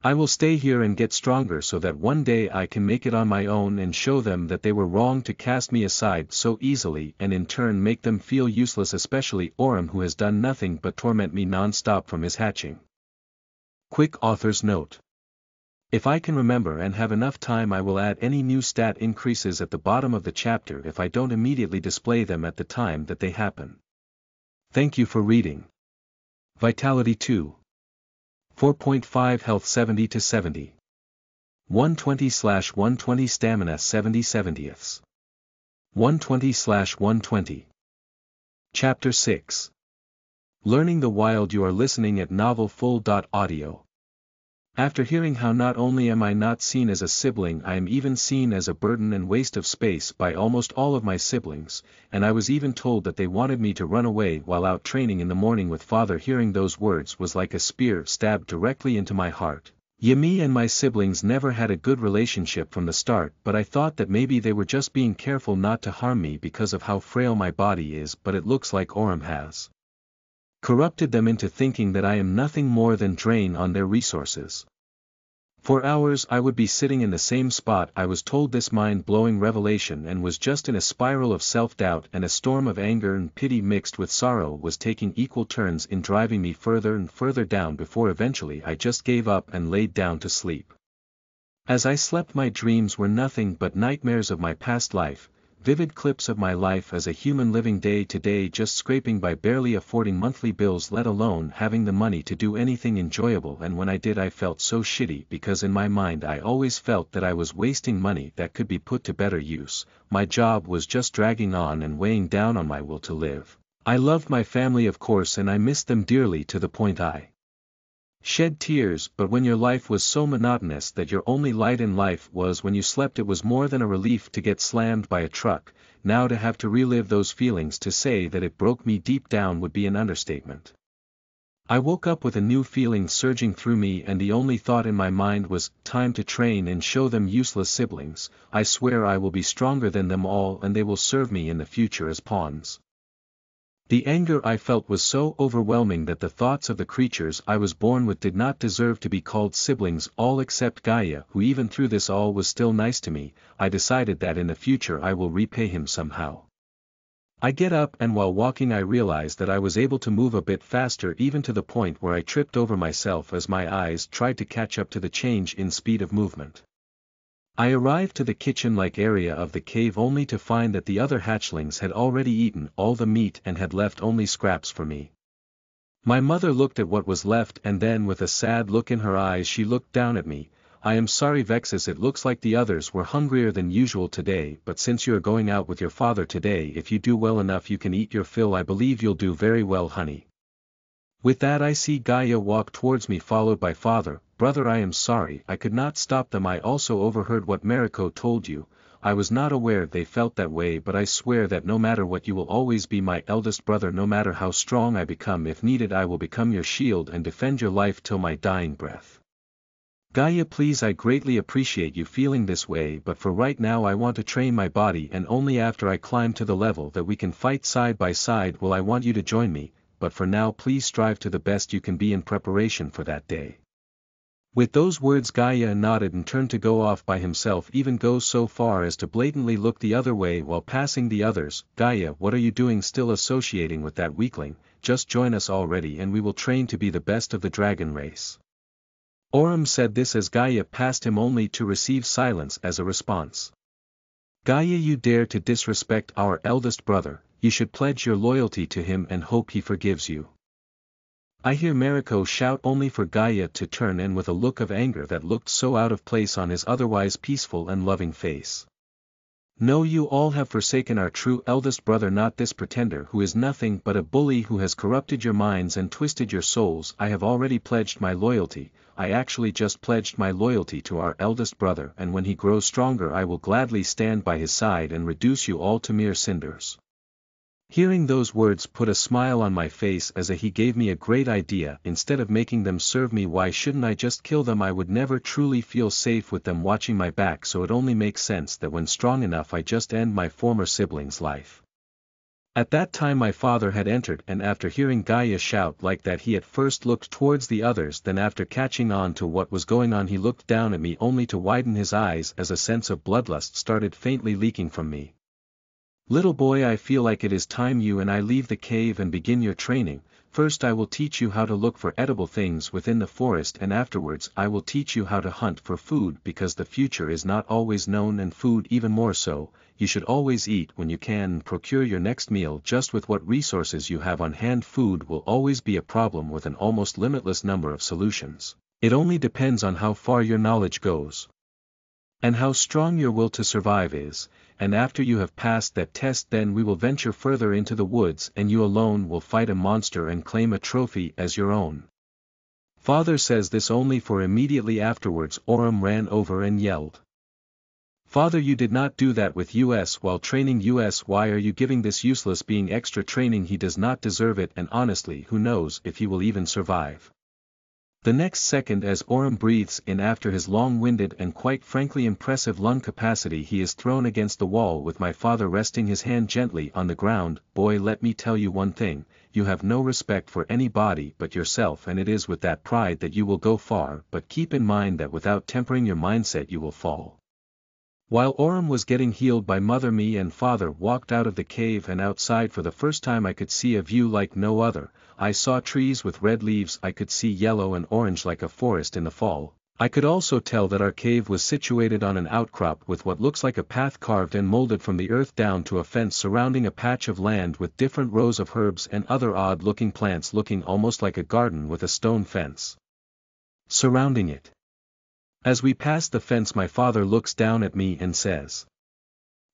I will stay here and get stronger so that one day I can make it on my own and show them that they were wrong to cast me aside so easily, and in turn make them feel useless, especially Orem, who has done nothing but torment me non-stop from his hatching. Quick author's note. If I can remember and have enough time, I will add any new stat increases at the bottom of the chapter if I don't immediately display them at the time that they happen. Thank you for reading. Vitality 2. 4.5 health 70/70. 120/120 stamina 70/70ths. 120/120. Chapter 6. Learning the Wild. You are listening at novelfull.audio. After hearing how not only am I not seen as a sibling, I am even seen as a burden and waste of space by almost all of my siblings, and I was even told that they wanted me to run away while out training in the morning with father, hearing those words was like a spear stabbed directly into my heart. Yeah, me and my siblings never had a good relationship from the start, but I thought that maybe they were just being careful not to harm me because of how frail my body is, but it looks like Orem has corrupted them into thinking that I am nothing more than drain on their resources. For hours I would be sitting in the same spot. I was told this mind-blowing revelation and was just in a spiral of self-doubt, and a storm of anger and pity mixed with sorrow was taking equal turns in driving me further and further down, before eventually I just gave up and laid down to sleep. As I slept, my dreams were nothing but nightmares of my past life, vivid clips of my life as a human living day to day just scraping by barely affording monthly bills let alone having the money to do anything enjoyable, and when I did I felt so shitty because in my mind I always felt that I was wasting money that could be put to better use. My job was just dragging on and weighing down on my will to live. I loved my family of course and I missed them dearly to the point I shed tears, but when your life was so monotonous that your only light in life was when you slept, it was more than a relief to get slammed by a truck. Now to have to relive those feelings, to say that it broke me deep down would be an understatement. I woke up with a new feeling surging through me and the only thought in my mind was, time to train and show them useless siblings. I swear I will be stronger than them all and they will serve me in the future as pawns. The anger I felt was so overwhelming that the thoughts of the creatures I was born with did not deserve to be called siblings, all except Gaia, who even through this all was still nice to me. I decided that in the future I will repay him somehow. I get up and while walking I realized that I was able to move a bit faster, even to the point where I tripped over myself as my eyes tried to catch up to the change in speed of movement. I arrived to the kitchen-like area of the cave only to find that the other hatchlings had already eaten all the meat and had left only scraps for me. My mother looked at what was left and then with a sad look in her eyes she looked down at me. I am sorry Vexus, it looks like the others were hungrier than usual today, but since you are going out with your father today, if you do well enough you can eat your fill. I believe you'll do very well, honey. With that I see Gaia walk towards me followed by father. Brother, I am sorry I could not stop them. I also overheard what Mariko told you. I was not aware they felt that way, but I swear that no matter what you will always be my eldest brother. No matter how strong I become, if needed I will become your shield and defend your life till my dying breath. Gaia, please, I greatly appreciate you feeling this way, but for right now I want to train my body, and only after I climb to the level that we can fight side by side will I want you to join me, but for now please strive to the best you can be in preparation for that day. With those words Gaia nodded and turned to go off by himself, even goes so far as to blatantly look the other way while passing the others. Gaia, what are you doing still associating with that weakling? Just join us already and we will train to be the best of the dragon race. Aurum said this as Gaia passed him only to receive silence as a response. Gaia, you dare to disrespect our eldest brother, you should pledge your loyalty to him and hope he forgives you. I hear Mariko shout only for Gaia to turn and with a look of anger that looked so out of place on his otherwise peaceful and loving face. No, you all have forsaken our true eldest brother, not this pretender who is nothing but a bully who has corrupted your minds and twisted your souls. I have already pledged my loyalty. I actually just pledged my loyalty to our eldest brother, and when he grows stronger I will gladly stand by his side and reduce you all to mere cinders. Hearing those words put a smile on my face as he gave me a great idea. Instead of making them serve me, why shouldn't I just kill them? I would never truly feel safe with them watching my back, so it only makes sense that when strong enough I just end my former sibling's life. At that time my father had entered, and after hearing Gaia shout like that he at first looked towards the others, then after catching on to what was going on he looked down at me only to widen his eyes as a sense of bloodlust started faintly leaking from me. Little boy, I feel like it is time you and I leave the cave and begin your training. First I will teach you how to look for edible things within the forest, and afterwards I will teach you how to hunt for food, because the future is not always known, and food even more so. You should always eat when you can and procure your next meal just with what resources you have on hand. Food will always be a problem with an almost limitless number of solutions. It only depends on how far your knowledge goes and how strong your will to survive is, and after you have passed that test then we will venture further into the woods and you alone will fight a monster and claim a trophy as your own. Father says this only for immediately afterwards Aurum ran over and yelled. Father, you did not do that with us while training us. Why are you giving this useless being extra training? He does not deserve it, and honestly who knows if he will even survive. The next second as Aurum breathes in after his long-winded and quite frankly impressive lung capacity, he is thrown against the wall with my father resting his hand gently on the ground. Boy, let me tell you one thing, you have no respect for anybody but yourself, and it is with that pride that you will go far, but keep in mind that without tempering your mindset you will fall. While Aurum was getting healed by mother, me and father walked out of the cave, and outside for the first time I could see a view like no other. I saw trees with red leaves I could see yellow and orange like a forest in the fall. I could also tell that our cave was situated on an outcrop with what looks like a path carved and molded from the earth down to a fence surrounding a patch of land with different rows of herbs and other odd-looking plants looking almost like a garden with a stone fence surrounding it. As we pass the fence, my father looks down at me and says,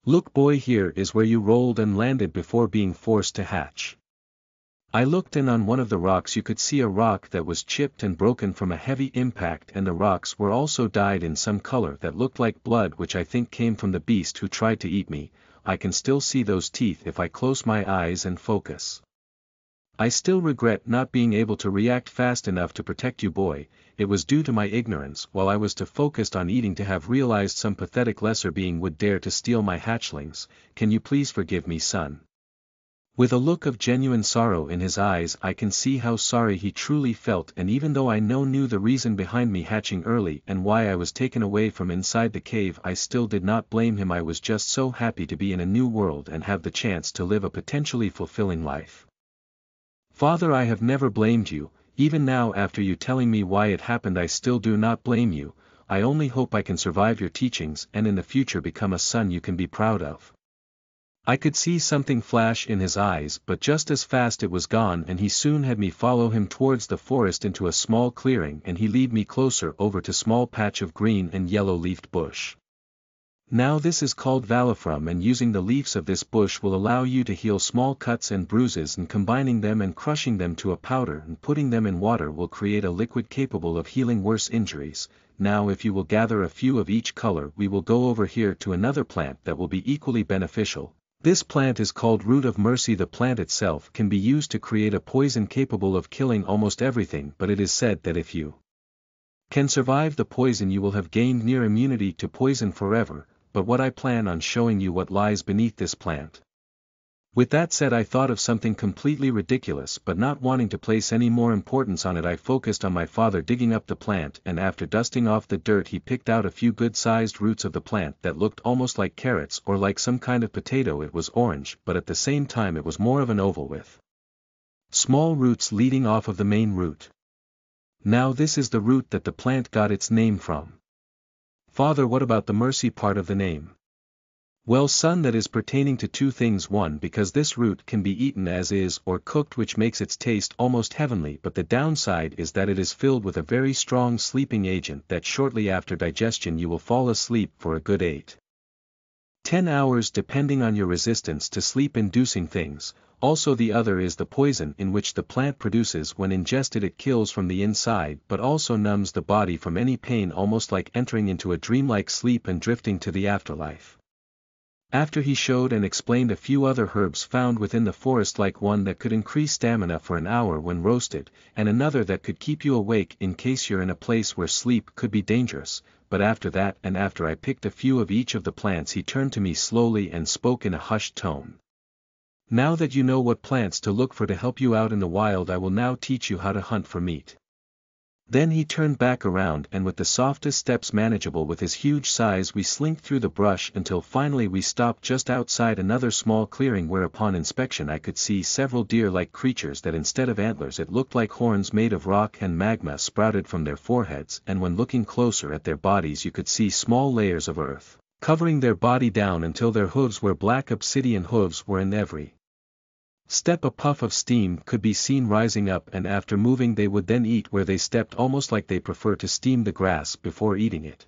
"Look, boy, here is where you rolled and landed before being forced to hatch." I looked, and on one of the rocks you could see a rock that was chipped and broken from a heavy impact, and the rocks were also dyed in some color that looked like blood, which I think came from the beast who tried to eat me. I can still see those teeth if I close my eyes and focus. I still regret not being able to react fast enough to protect you, boy. It was due to my ignorance while I was too focused on eating to have realized some pathetic lesser being would dare to steal my hatchlings. Can you please forgive me, son? With a look of genuine sorrow in his eyes, I can see how sorry he truly felt, and even though I knew the reason behind me hatching early and why I was taken away from inside the cave, I still did not blame him. I was just so happy to be in a new world and have the chance to live a potentially fulfilling life. Father, I have never blamed you. Even now, after you telling me why it happened, I still do not blame you. I only hope I can survive your teachings and in the future become a son you can be proud of. I could see something flash in his eyes, but just as fast it was gone, and he soon had me follow him towards the forest into a small clearing, and he lead me closer over to small patch of green and yellow-leafed bush. Now this is called valifrum, and using the leaves of this bush will allow you to heal small cuts and bruises, and combining them and crushing them to a powder and putting them in water will create a liquid capable of healing worse injuries. Now if you will gather a few of each color, we will go over here to another plant that will be equally beneficial. This plant is called Root of Mercy. The plant itself can be used to create a poison capable of killing almost everything, but it is said that if you can survive the poison you will have gained near immunity to poison forever. But what I plan on showing you what lies beneath this plant. With that said, I thought of something completely ridiculous, but not wanting to place any more importance on it, I focused on my father digging up the plant, and after dusting off the dirt he picked out a few good-sized roots of the plant that looked almost like carrots or like some kind of potato. It was orange, but at the same time it was more of an oval with small roots leading off of the main root. Now this is the root that the plant got its name from. Father, what about the mercy part of the name? Well, son, that is pertaining to two things. One, because this root can be eaten as is or cooked, which makes its taste almost heavenly, but the downside is that it is filled with a very strong sleeping agent that shortly after digestion you will fall asleep for a good 8-10 hours depending on your resistance to sleep-inducing things. Also the other is the poison in which the plant produces. When ingested it kills from the inside but also numbs the body from any pain, almost like entering into a dreamlike sleep and drifting to the afterlife. After he showed and explained a few other herbs found within the forest, like one that could increase stamina for an hour when roasted, and another that could keep you awake in case you're in a place where sleep could be dangerous. But after that, and after I picked a few of each of the plants, he turned to me slowly and spoke in a hushed tone. Now that you know what plants to look for to help you out in the wild, I will now teach you how to hunt for meat. Then he turned back around, and with the softest steps manageable with his huge size we slinked through the brush until finally we stopped just outside another small clearing, where upon inspection I could see several deer-like creatures that instead of antlers it looked like horns made of rock and magma sprouted from their foreheads, and when looking closer at their bodies you could see small layers of earth covering their body down until their hooves were black obsidian hooves were in every step. A puff of steam could be seen rising up, and after moving they would then eat where they stepped, almost like they prefer to steam the grass before eating it.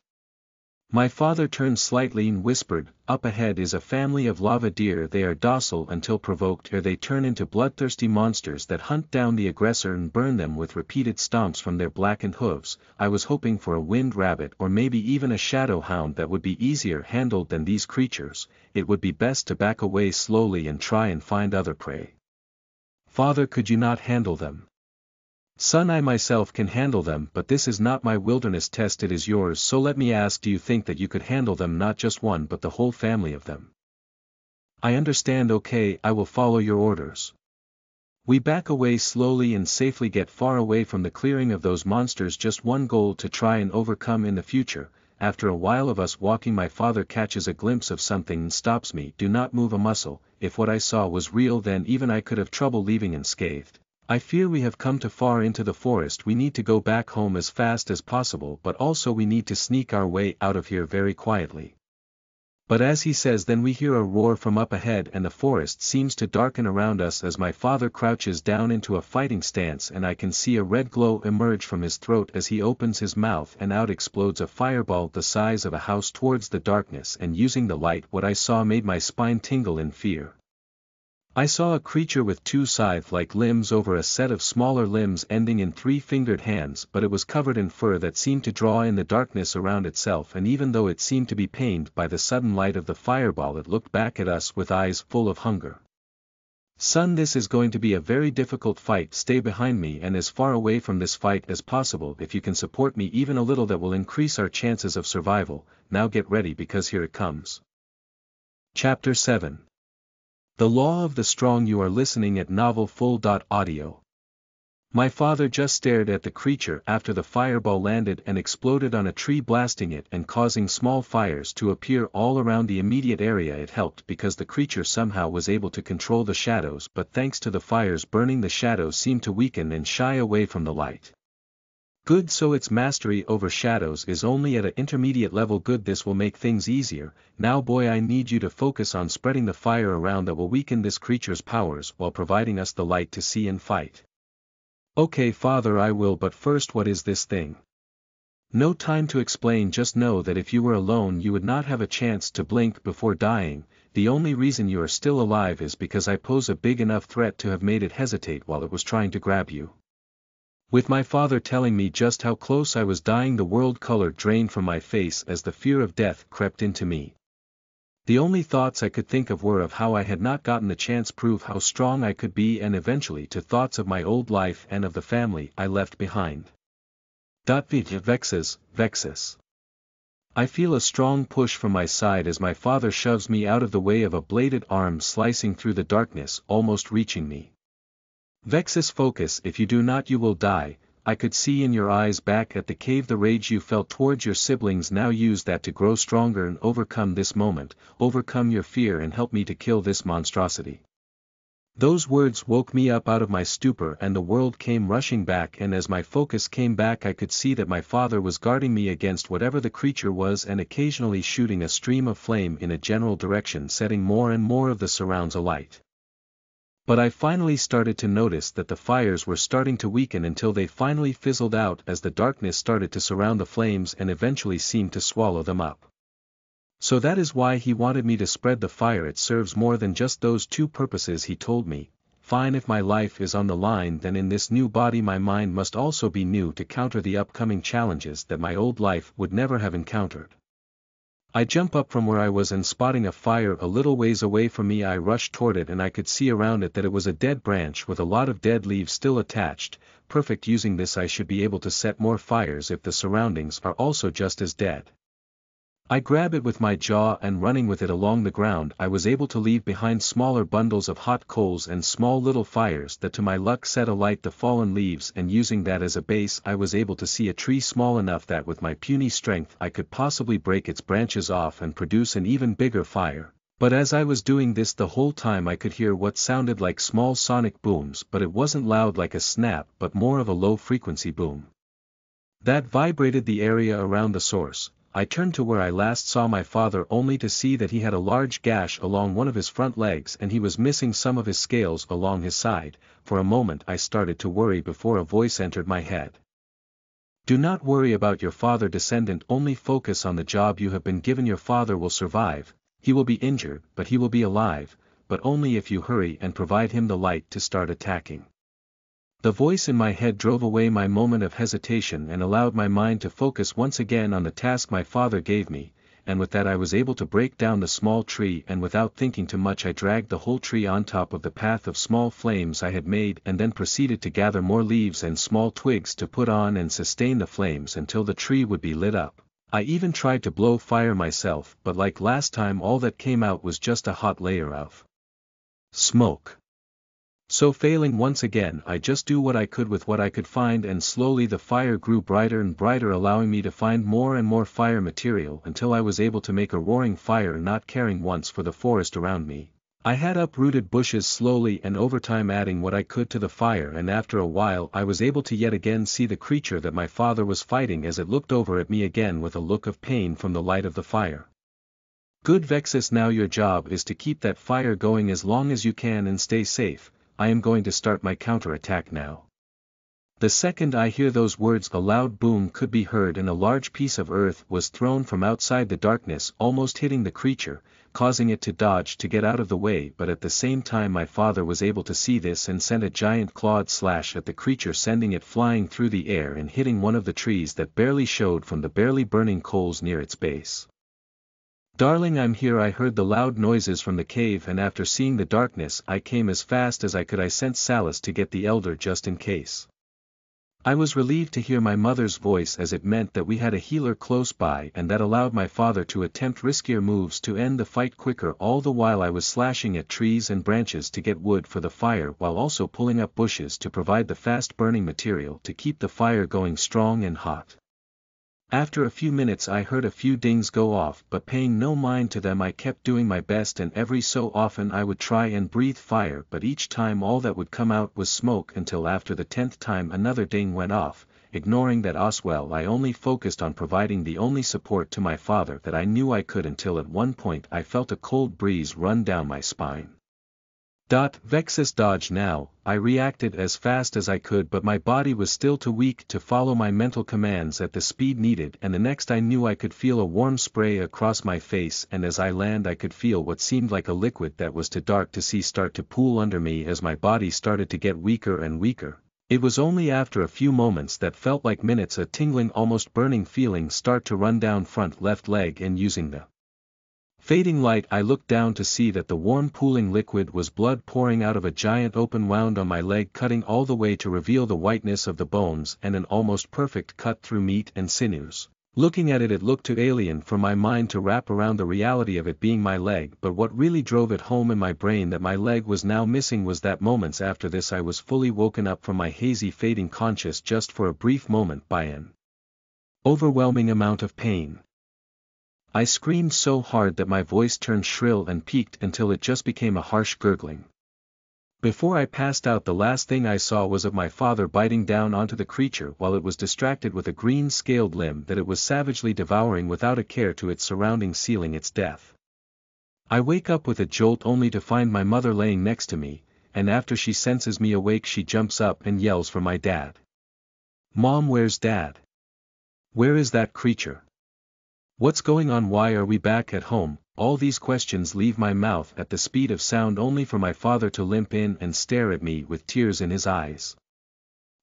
My father turned slightly and whispered, "Up ahead is a family of lava deer. They are docile until provoked, or they turn into bloodthirsty monsters that hunt down the aggressor and burn them with repeated stomps from their blackened hooves." I was hoping for a wind rabbit or maybe even a shadow hound that would be easier handled than these creatures. It would be best to back away slowly and try and find other prey. Father, could you not handle them? Son, I myself can handle them, but this is not my wilderness test, it is yours. So let me ask, do you think that you could handle them, not just one but the whole family of them? I understand. Okay, I will follow your orders. We back away slowly and safely get far away from the clearing of those monsters, just one goal to try and overcome in the future. After a while of us walking, my father catches a glimpse of something and stops me. Do not move a muscle. If what I saw was real, then even I could have trouble leaving unscathed. I fear we have come too far into the forest. We need to go back home as fast as possible, but also we need to sneak our way out of here very quietly. But as he says, then we hear a roar from up ahead and the forest seems to darken around us as my father crouches down into a fighting stance, and I can see a red glow emerge from his throat as he opens his mouth, and out explodes a fireball the size of a house towards the darkness, and using the light what I saw made my spine tingle in fear. I saw a creature with two scythe-like limbs over a set of smaller limbs ending in three-fingered hands, but it was covered in fur that seemed to draw in the darkness around itself, and even though it seemed to be pained by the sudden light of the fireball, it looked back at us with eyes full of hunger. Son, this is going to be a very difficult fight. Stay behind me and as far away from this fight as possible. If you can support me even a little, that will increase our chances of survival. Now get ready, because here it comes. Chapter 7. The Law of the Strong. You are listening at novelfull.audio. My father just stared at the creature after the fireball landed and exploded on a tree, blasting it and causing small fires to appear all around the immediate area. It helped because the creature somehow was able to control the shadows, but thanks to the fires burning, the shadows seemed to weaken and shy away from the light. Good, so its mastery over shadows is only at an intermediate level. Good, this will make things easier. Now boy, I need you to focus on spreading the fire around that will weaken this creature's powers while providing us the light to see and fight. Okay father, I will, but first, what is this thing? No time to explain, just know that if you were alone you would not have a chance to blink before dying. The only reason you are still alive is because I pose a big enough threat to have made it hesitate while it was trying to grab you. With my father telling me just how close I was dying, the world color drained from my face as the fear of death crept into me. The only thoughts I could think of were of how I had not gotten the chance to prove how strong I could be, and eventually to thoughts of my old life and of the family I left behind. Vexes. I feel a strong push from my side as my father shoves me out of the way of a bladed arm slicing through the darkness, almost reaching me. Vexes, focus. If you do not, you will die. I could see in your eyes back at the cave the rage you felt towards your siblings. Now use that to grow stronger and overcome this moment, overcome your fear and help me to kill this monstrosity. Those words woke me up out of my stupor and the world came rushing back, and as my focus came back I could see that my father was guarding me against whatever the creature was and occasionally shooting a stream of flame in a general direction, setting more and more of the surrounds alight. But I finally started to notice that the fires were starting to weaken until they finally fizzled out as the darkness started to surround the flames and eventually seemed to swallow them up. So that is why he wanted me to spread the fire. It serves more than just those two purposes, he told me. Fine, if my life is on the line, then in this new body my mind must also be new to counter the upcoming challenges that my old life would never have encountered. I jump up from where I was and spotting a fire a little ways away from me I rushed toward it, and I could see around it that it was a dead branch with a lot of dead leaves still attached. Perfect, using this I should be able to set more fires if the surroundings are also just as dead. I grab it with my jaw and running with it along the ground I was able to leave behind smaller bundles of hot coals and small little fires that to my luck set alight the fallen leaves, and using that as a base I was able to see a tree small enough that with my puny strength I could possibly break its branches off and produce an even bigger fire. But as I was doing this the whole time I could hear what sounded like small sonic booms, but it wasn't loud like a snap but more of a low frequency boom that vibrated the area around the source. I turned to where I last saw my father only to see that he had a large gash along one of his front legs and he was missing some of his scales along his side. For a moment I started to worry before a voice entered my head. Do not worry about your father, descendant, only focus on the job you have been given. Your father will survive. He will be injured, but he will be alive, but only if you hurry and provide him the light to start attacking. The voice in my head drove away my moment of hesitation and allowed my mind to focus once again on the task my father gave me, and with that I was able to break down the small tree, and without thinking too much I dragged the whole tree on top of the path of small flames I had made, and then proceeded to gather more leaves and small twigs to put on and sustain the flames until the tree would be lit up. I even tried to blow fire myself, but like last time all that came out was just a hot layer of smoke. So failing once again I just do what I could with what I could find, and slowly the fire grew brighter and brighter, allowing me to find more and more fire material until I was able to make a roaring fire, not caring once for the forest around me. I had uprooted bushes slowly and over time adding what I could to the fire, and after a while I was able to yet again see the creature that my father was fighting as it looked over at me again with a look of pain from the light of the fire. Good Vexus, now your job is to keep that fire going as long as you can and stay safe. I am going to start my counterattack now. The second I hear those words a loud boom could be heard and a large piece of earth was thrown from outside the darkness, almost hitting the creature, causing it to dodge to get out of the way, but at the same time my father was able to see this and sent a giant clawed slash at the creature, sending it flying through the air and hitting one of the trees that barely showed from the barely burning coals near its base. Darling, I'm here. I heard the loud noises from the cave, and after seeing the darkness I came as fast as I could. I sent Salus to get the elder just in case. I was relieved to hear my mother's voice, as it meant that we had a healer close by, and that allowed my father to attempt riskier moves to end the fight quicker. All the while I was slashing at trees and branches to get wood for the fire, while also pulling up bushes to provide the fast-burning material to keep the fire going strong and hot. After a few minutes I heard a few dings go off, but paying no mind to them I kept doing my best, and every so often I would try and breathe fire, but each time all that would come out was smoke, until after the 10th time another ding went off. Ignoring that as well, I only focused on providing the only support to my father that I knew I could, until at one point I felt a cold breeze run down my spine. Vexus, dodge now. I reacted as fast as I could, but my body was still too weak to follow my mental commands at the speed needed, and the next I knew I could feel a warm spray across my face, and as I land I could feel what seemed like a liquid that was too dark to see start to pool under me as my body started to get weaker and weaker. It was only after a few moments that felt like minutes a tingling, almost burning feeling start to run down front left leg, and using the fading light I looked down to see that the warm pooling liquid was blood pouring out of a giant open wound on my leg, cutting all the way to reveal the whiteness of the bones and an almost perfect cut through meat and sinews. Looking at it, it looked too alien for my mind to wrap around the reality of it being my leg, but what really drove it home in my brain that my leg was now missing was that moments after this I was fully woken up from my hazy fading conscious just for a brief moment by an overwhelming amount of pain. I screamed so hard that my voice turned shrill and peaked until it just became a harsh gurgling. Before I passed out, the last thing I saw was of my father biting down onto the creature while it was distracted with a green scaled limb that it was savagely devouring without a care to its surroundings, sealing its death. I wake up with a jolt only to find my mother laying next to me, and after she senses me awake she jumps up and yells for my dad. "Mom, where's Dad? Where is that creature? What's going on? Why are we back at home?" All these questions leave my mouth at the speed of sound, only for my father to limp in and stare at me with tears in his eyes.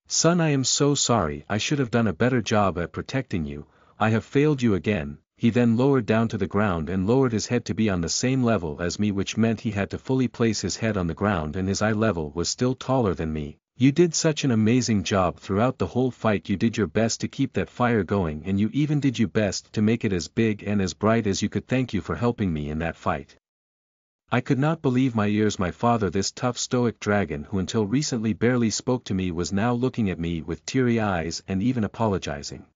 "Son, I am so sorry. I should have done a better job at protecting you. I have failed you again." He then lowered down to the ground and lowered his head to be on the same level as me, which meant he had to fully place his head on the ground, and his eye level was still taller than me. "You did such an amazing job throughout the whole fight. You did your best to keep that fire going, and you even did your best to make it as big and as bright as you could. Thank you for helping me in that fight." I could not believe my ears. My father, this tough stoic dragon who until recently barely spoke to me, was now looking at me with teary eyes and even apologizing.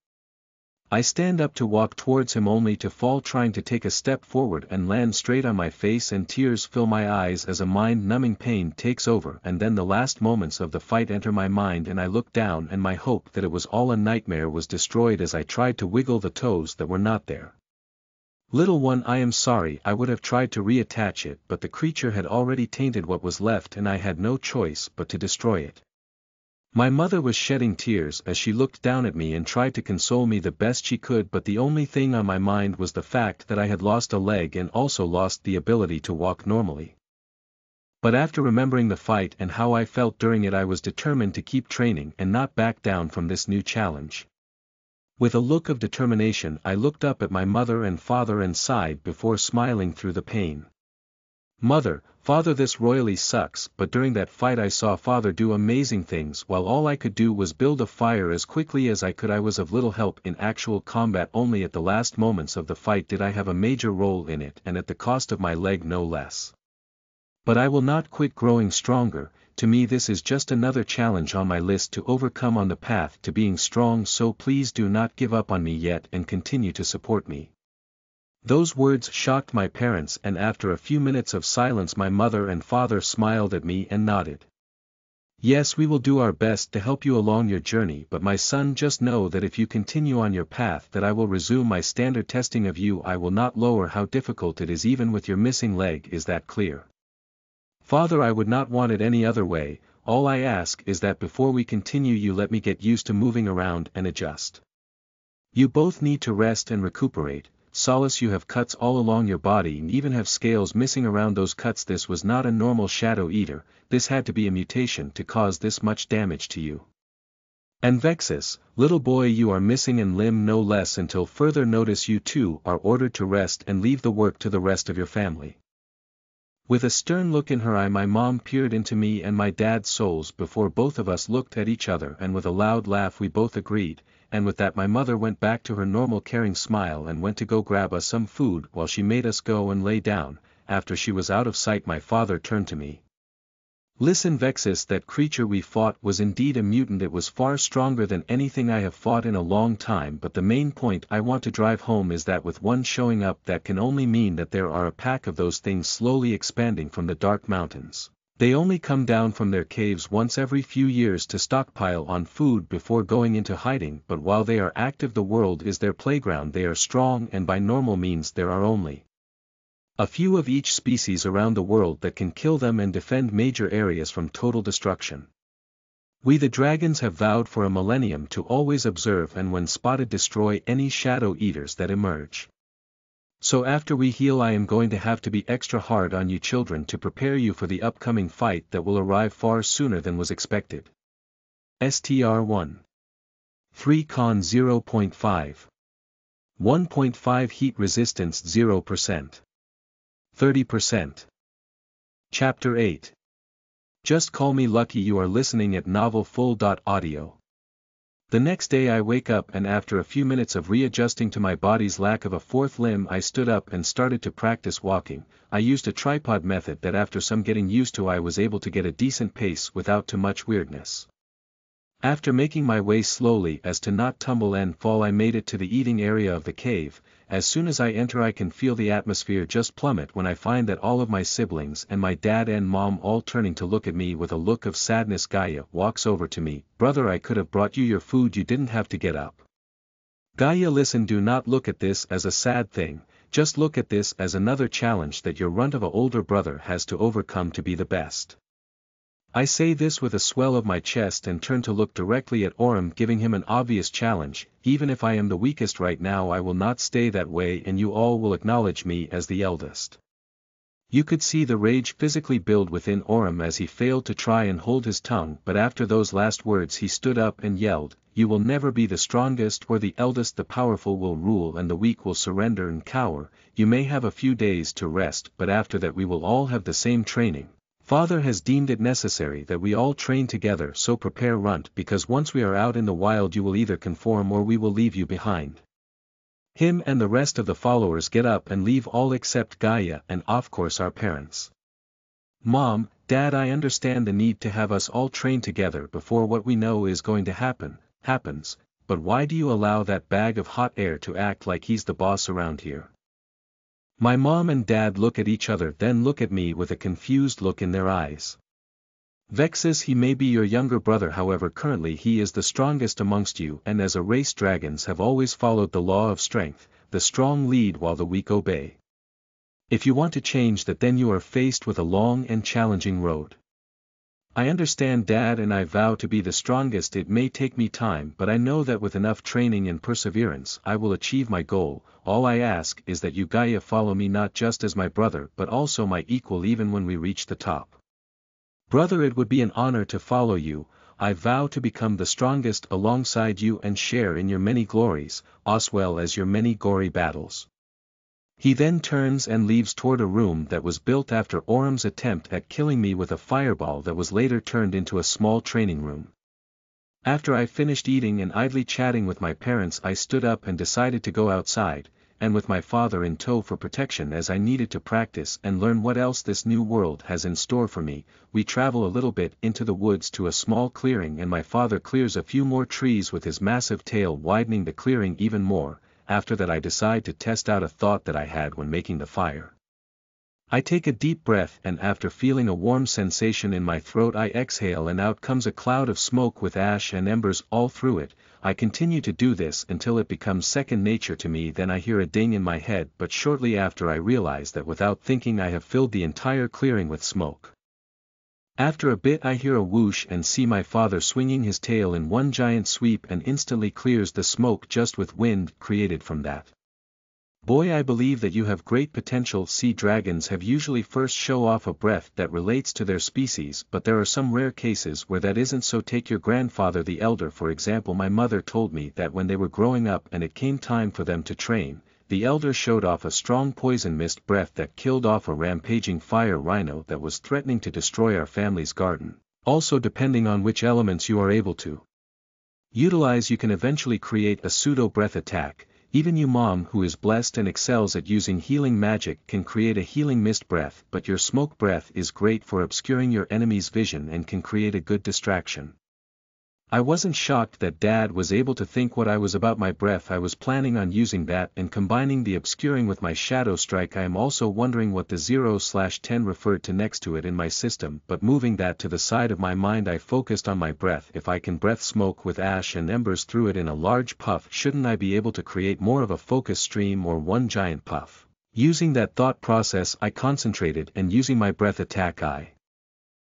I stand up to walk towards him only to fall, trying to take a step forward and land straight on my face, and tears fill my eyes as a mind-numbing pain takes over, and then the last moments of the fight enter my mind, and I look down and my hope that it was all a nightmare was destroyed as I tried to wiggle the toes that were not there. "Little one, I am sorry. I would have tried to reattach it, but the creature had already tainted what was left and I had no choice but to destroy it." My mother was shedding tears as she looked down at me and tried to console me the best she could, but the only thing on my mind was the fact that I had lost a leg and also lost the ability to walk normally. But after remembering the fight and how I felt during it, I was determined to keep training and not back down from this new challenge. With a look of determination I looked up at my mother and father and sighed before smiling through the pain. "Mother, Father, this royally sucks, but during that fight I saw Father do amazing things while all I could do was build a fire as quickly as I could. I was of little help in actual combat. Only at the last moments of the fight did I have a major role in it, and at the cost of my leg no less. But I will not quit growing stronger. To me this is just another challenge on my list to overcome on the path to being strong, so please do not give up on me yet and continue to support me." Those words shocked my parents, and after a few minutes of silence my mother and father smiled at me and nodded. Yes, we will do our best to help you along your journey, but my son, just know that if you continue on your path that I will resume my standard testing of you. I will not lower how difficult it is even with your missing leg. Is that clear? Father, I would not want it any other way. All I ask is that before we continue you let me get used to moving around and adjust. You both need to rest and recuperate. Solace, you have cuts all along your body and even have scales missing around those cuts. This was not a normal shadow eater, this had to be a mutation to cause this much damage to you. And Vexus, little boy, you are missing an limb no less. Until further notice you two are ordered to rest and leave the work to the rest of your family. With a stern look in her eye my mom peered into me and my dad's souls before both of us looked at each other, and with a loud laugh we both agreed, and with that my mother went back to her normal caring smile and went to go grab us some food while she made us go and lay down. After she was out of sight my father turned to me. Listen Vexus, that creature we fought was indeed a mutant. It was far stronger than anything I have fought in a long time, but the main point I want to drive home is that with one showing up that can only mean that there are a pack of those things slowly expanding from the dark mountains. They only come down from their caves once every few years to stockpile on food before going into hiding, but while they are active the world is their playground. They are strong, and by normal means there are only a few of each species around the world that can kill them and defend major areas from total destruction. We the dragons have vowed for a millennium to always observe and when spotted destroy any shadow eaters that emerge. So after we heal I am going to have to be extra hard on you children to prepare you for the upcoming fight that will arrive far sooner than was expected. STR1 3 Con 0.5 1.5 Heat Resistance 0% 30%. Chapter 8. Just call me lucky. You are listening at novelfull.audio. The next day I wake up and after a few minutes of readjusting to my body's lack of a fourth limb I stood up and started to practice walking. I used a tripod method that after some getting used to I was able to get a decent pace without too much weirdness. After making my way slowly as to not tumble and fall I made it to the eating area of the cave. As soon as I enter I can feel the atmosphere just plummet when I find that all of my siblings and my dad and mom all turning to look at me with a look of sadness. Gaia walks over to me. Brother, I could have brought you your food, you didn't have to get up. Gaia, listen, do not look at this as a sad thing, just look at this as another challenge that your runt of a older brother has to overcome to be the best. I say this with a swell of my chest and turn to look directly at Orem, giving him an obvious challenge. Even if I am the weakest right now I will not stay that way and you all will acknowledge me as the eldest. You could see the rage physically build within Orem as he failed to try and hold his tongue, but after those last words he stood up and yelled, you will never be the strongest or the eldest. The powerful will rule and the weak will surrender and cower. You may have a few days to rest, but after that we will all have the same training. Father has deemed it necessary that we all train together, so prepare, runt, because once we are out in the wild you will either conform or we will leave you behind. Him and the rest of the followers get up and leave, all except Gaia and of course our parents. Mom, Dad, I understand the need to have us all train together before what we know is going to happens, but why do you allow that bag of hot air to act like he's the boss around here? My mom and dad look at each other, then look at me with a confused look in their eyes. Vexus, he may be your younger brother, however currently he is the strongest amongst you, and as a race dragons have always followed the law of strength, the strong lead while the weak obey. If you want to change that then you are faced with a long and challenging road. I understand, Dad, and I vow to be the strongest. It may take me time, but I know that with enough training and perseverance I will achieve my goal. All I ask is that you, Gaia, follow me not just as my brother but also my equal even when we reach the top. Brother, it would be an honor to follow you. I vow to become the strongest alongside you and share in your many glories, as well as your many gory battles. He then turns and leaves toward a room that was built after Orem's attempt at killing me with a fireball that was later turned into a small training room. After I finished eating and idly chatting with my parents I stood up and decided to go outside, and with my father in tow for protection as I needed to practice and learn what else this new world has in store for me. We travel a little bit into the woods to a small clearing and my father clears a few more trees with his massive tail, widening the clearing even more. after that I decide to test out a thought that I had when making the fire. I take a deep breath and after feeling a warm sensation in my throat I exhale and out comes a cloud of smoke with ash and embers all through it. I continue to do this until it becomes second nature to me. Then I hear a ding in my head, but shortly after I realize that without thinking I have filled the entire clearing with smoke. After a bit I hear a whoosh and see my father swinging his tail in one giant sweep and instantly clears the smoke just with wind created from that. Boy, I believe that you have great potential. Sea dragons have usually first show off a breath that relates to their species, but there are some rare cases where that isn't so. Take your grandfather the elder for example. My mother told me that when they were growing up and it came time for them to train, the elder showed off a strong poison mist breath that killed off a rampaging fire rhino that was threatening to destroy our family's garden. Also, depending on which elements you are able to utilize, you can eventually create a pseudo breath attack. Even you mom who is blessed and excels at using healing magic can create a healing mist breath, but your smoke breath is great for obscuring your enemy's vision and can create a good distraction. I wasn't shocked that Dad was able to think what I was about my breath. I was planning on using that and combining the obscuring with my shadow strike. I am also wondering what the 0/10 referred to next to it in my system, but moving that to the side of my mind I focused on my breath. If I can breath smoke with ash and embers through it in a large puff, shouldn't I be able to create more of a focus stream or one giant puff? Using that thought process I concentrated and using my breath attack I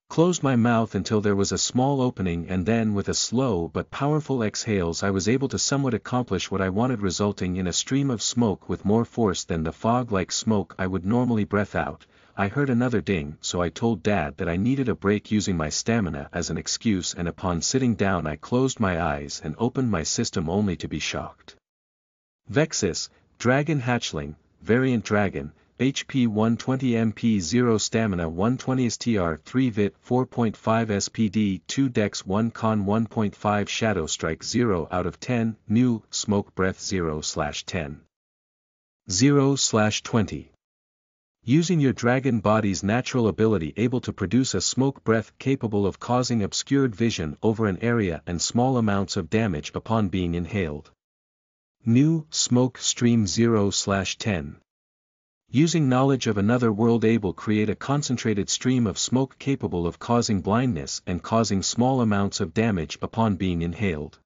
closed my mouth until there was a small opening and then with a slow but powerful exhales I was able to somewhat accomplish what I wanted, resulting in a stream of smoke with more force than the fog-like smoke I would normally breath out. I heard another ding, so I told Dad that I needed a break using my stamina as an excuse, and upon sitting down I closed my eyes and opened my system only to be shocked. Vexus, Dragon Hatchling, Variant Dragon, HP 120 MP 0 Stamina 120 STR 3 Vit 4.5 SPD 2 Dex 1 Con 1.5 Shadow Strike 0 out of 10 New Smoke Breath 0/10 0/20 Using your dragon body's natural ability able to produce a smoke breath capable of causing obscured vision over an area and small amounts of damage upon being inhaled. New Smoke Stream 0/10 Using knowledge of another world able create a concentrated stream of smoke capable of causing blindness and causing small amounts of damage upon being inhaled.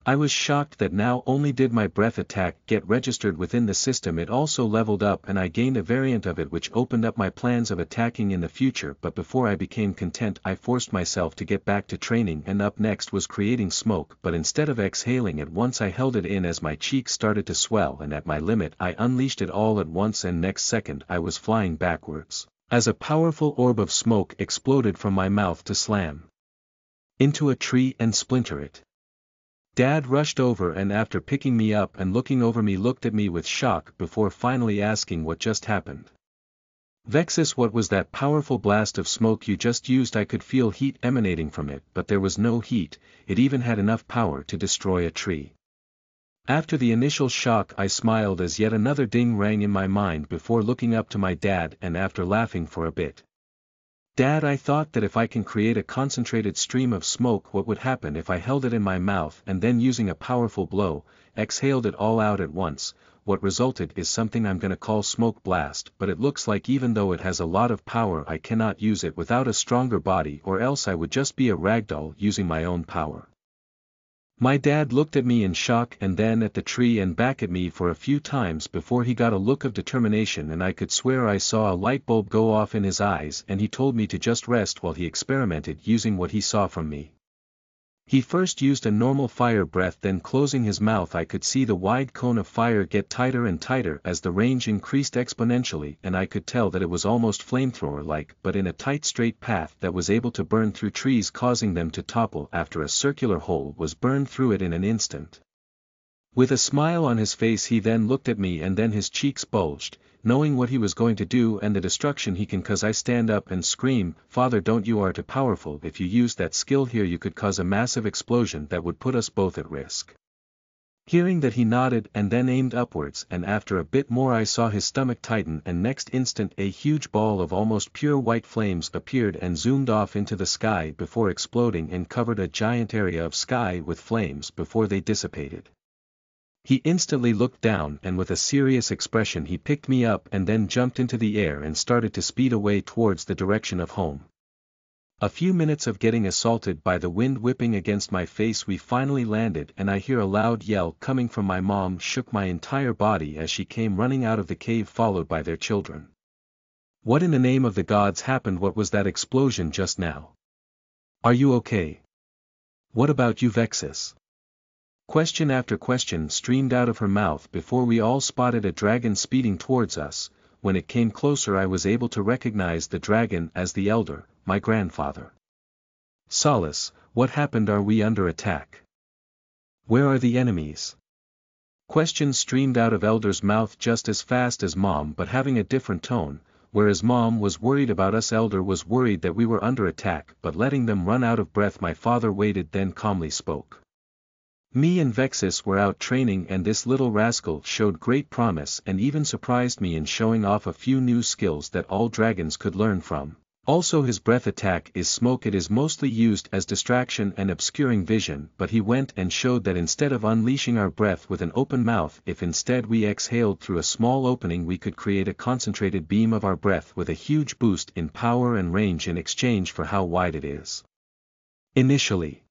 I was shocked that not only did my breath attack get registered within the system, it also leveled up and I gained a variant of it which opened up my plans of attacking in the future. But before I became content I forced myself to get back to training, and up next was creating smoke, but instead of exhaling it once I held it in as my cheeks started to swell, and at my limit I unleashed it all at once, and next second I was flying backwards, as a powerful orb of smoke exploded from my mouth to slam into a tree and splinter it. Dad rushed over and after picking me up and looking over me looked at me with shock before finally asking what just happened. Vexus, what was that powerful blast of smoke you just used? I could feel heat emanating from it, but there was no heat, it even had enough power to destroy a tree. After the initial shock I smiled as yet another ding rang in my mind before looking up to my dad, and after laughing for a bit. Dad, I thought that if I can create a concentrated stream of smoke, what would happen if I held it in my mouth and then using a powerful blow, exhaled it all out at once? What resulted is something I'm gonna call smoke blast, but it looks like even though it has a lot of power I cannot use it without a stronger body, or else I would just be a ragdoll using my own power. My dad looked at me in shock and then at the tree and back at me for a few times before he got a look of determination, and I could swear I saw a light bulb go off in his eyes, and he told me to just rest while he experimented using what he saw from me. He first used a normal fire breath, then closing his mouth I could see the wide cone of fire get tighter and tighter as the range increased exponentially, and I could tell that it was almost flamethrower-like, but in a tight straight path that was able to burn through trees causing them to topple after a circular hole was burned through it in an instant. With a smile on his face he then looked at me and then his cheeks bulged, knowing what he was going to do and the destruction he can cause. I stand up and scream, "Father, don't you are too powerful. If you use that skill here you could cause a massive explosion that would put us both at risk." Hearing that he nodded and then aimed upwards, and after a bit more I saw his stomach tighten, and next instant a huge ball of almost pure white flames appeared and zoomed off into the sky before exploding and covered a giant area of sky with flames before they dissipated. He instantly looked down and with a serious expression he picked me up and then jumped into the air and started to speed away towards the direction of home. A few minutes of getting assaulted by the wind whipping against my face, we finally landed, and I hear a loud yell coming from my mom shook my entire body as she came running out of the cave followed by their children. What in the name of the gods happened? What was that explosion just now? Are you okay? What about you, Vexus? Question after question streamed out of her mouth before we all spotted a dragon speeding towards us. When it came closer I was able to recognize the dragon as the elder, my grandfather. Solace, what happened? Are we under attack? Where are the enemies? Questions streamed out of Elder's mouth just as fast as Mom but having a different tone. Whereas Mom was worried about us, Elder was worried that we were under attack but letting them run out of breath. My father waited then calmly spoke. Me and Vexus were out training and this little rascal showed great promise and even surprised me in showing off a few new skills that all dragons could learn from. Also his breath attack is smoke. It is mostly used as distraction and obscuring vision, but he went and showed that instead of unleashing our breath with an open mouth, if instead we exhaled through a small opening, we could create a concentrated beam of our breath with a huge boost in power and range in exchange for how wide it is. Initially,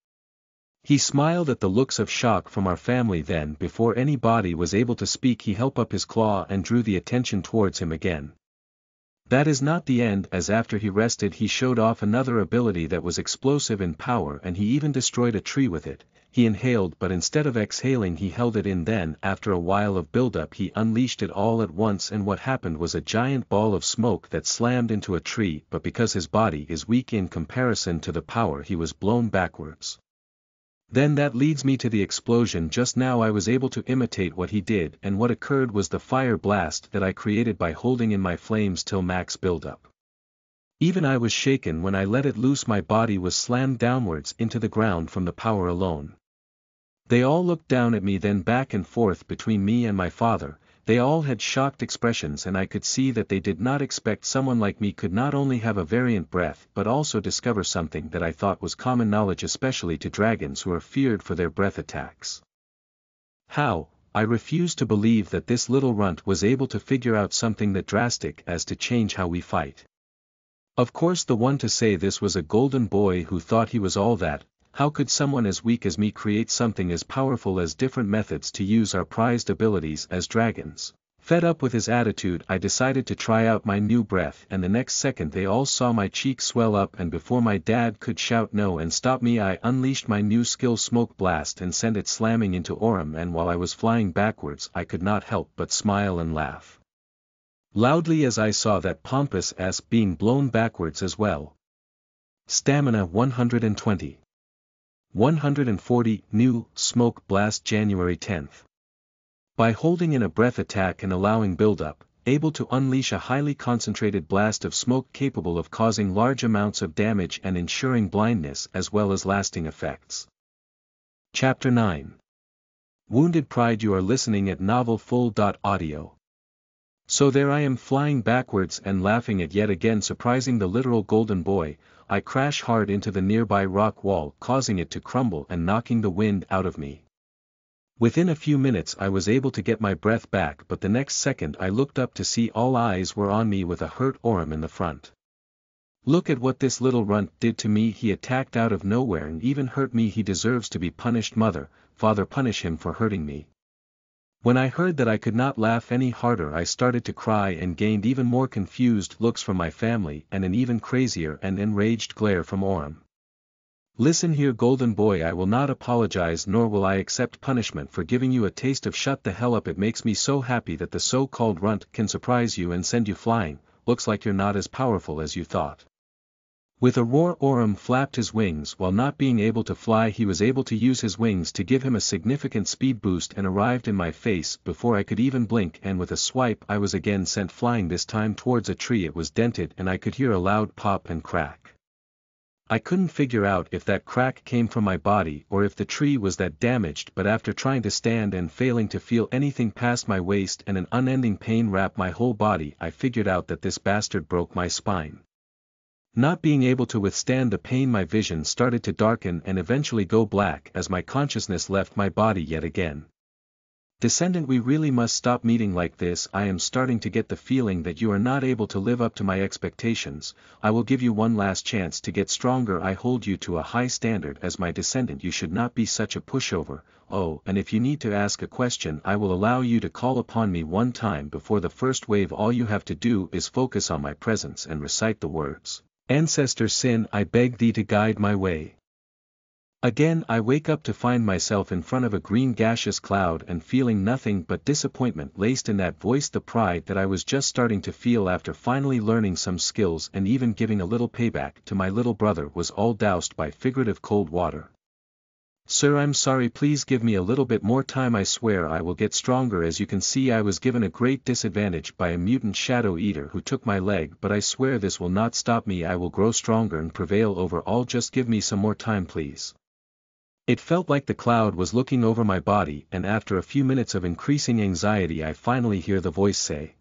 he smiled at the looks of shock from our family. Then before anybody was able to speak he held up his claw and drew the attention towards him again. That is not the end, as after he rested he showed off another ability that was explosive in power and he even destroyed a tree with it. He inhaled but instead of exhaling he held it in, then after a while of buildup he unleashed it all at once and what happened was a giant ball of smoke that slammed into a tree, but because his body is weak in comparison to the power he was blown backwards. Then that leads me to the explosion just now. I was able to imitate what he did and what occurred was the fire blast that I created by holding in my flames till max buildup. Even I was shaken when I let it loose. My body was slammed downwards into the ground from the power alone. They all looked down at me then back and forth between me and my father. They all had shocked expressions and I could see that they did not expect someone like me could not only have a variant breath but also discover something that I thought was common knowledge, especially to dragons who are feared for their breath attacks. How? I refused to believe that this little runt was able to figure out something that drastic as to change how we fight. Of course the one to say this was a golden boy who thought he was all that. How could someone as weak as me create something as powerful as different methods to use our prized abilities as dragons? Fed up with his attitude I decided to try out my new breath, and the next second they all saw my cheeks swell up, and before my dad could shout no and stop me I unleashed my new skill Smoke Blast and sent it slamming into Orem, and while I was flying backwards I could not help but smile and laugh loudly as I saw that pompous ass being blown backwards as well. Stamina 120. 140, new, Smoke Blast January 10th. By holding in a breath attack and allowing buildup, able to unleash a highly concentrated blast of smoke capable of causing large amounts of damage and ensuring blindness as well as lasting effects. Chapter 9. Wounded Pride. You are listening at novelfull.audio. So there I am flying backwards and laughing at yet again surprising the literal golden boy. I crash hard into the nearby rock wall, causing it to crumble and knocking the wind out of me. Within a few minutes I was able to get my breath back, but the next second I looked up to see all eyes were on me with a hurt Orem in the front. Look at what this little runt did to me. He attacked out of nowhere and even hurt me. He deserves to be punished. Mother, Father, punish him for hurting me. When I heard that I could not laugh any harder I started to cry and gained even more confused looks from my family and an even crazier and enraged glare from Orem. Listen here, golden boy, I will not apologize nor will I accept punishment for giving you a taste of shut the hell up. It makes me so happy that the so-called runt can surprise you and send you flying. Looks like you're not as powerful as you thought. With a roar Orem flapped his wings. While not being able to fly he was able to use his wings to give him a significant speed boost and arrived in my face before I could even blink, and with a swipe I was again sent flying, this time towards a tree. It was dented and I could hear a loud pop and crack. I couldn't figure out if that crack came from my body or if the tree was that damaged, but after trying to stand and failing to feel anything past my waist and an unending pain wrapped my whole body, I figured out that this bastard broke my spine. Not being able to withstand the pain, my vision started to darken and eventually go black as my consciousness left my body yet again. Descendant, we really must stop meeting like this. I am starting to get the feeling that you are not able to live up to my expectations. I will give you one last chance to get stronger. I hold you to a high standard as my descendant. You should not be such a pushover. Oh, and if you need to ask a question, I will allow you to call upon me one time before the first wave. All you have to do is focus on my presence and recite the words, Ancestor Sin, I beg thee to guide my way. Again I wake up to find myself in front of a green gaseous cloud and feeling nothing but disappointment laced in that voice. The pride that I was just starting to feel after finally learning some skills and even giving a little payback to my little brother was all doused by figurative cold water. Sir, I'm sorry, please give me a little bit more time. I swear I will get stronger. As you can see, I was given a great disadvantage by a mutant shadow eater who took my leg, but I swear this will not stop me. I will grow stronger and prevail over all. Just give me some more time, please. It felt like the cloud was looking over my body, and after a few minutes of increasing anxiety I finally hear the voice say,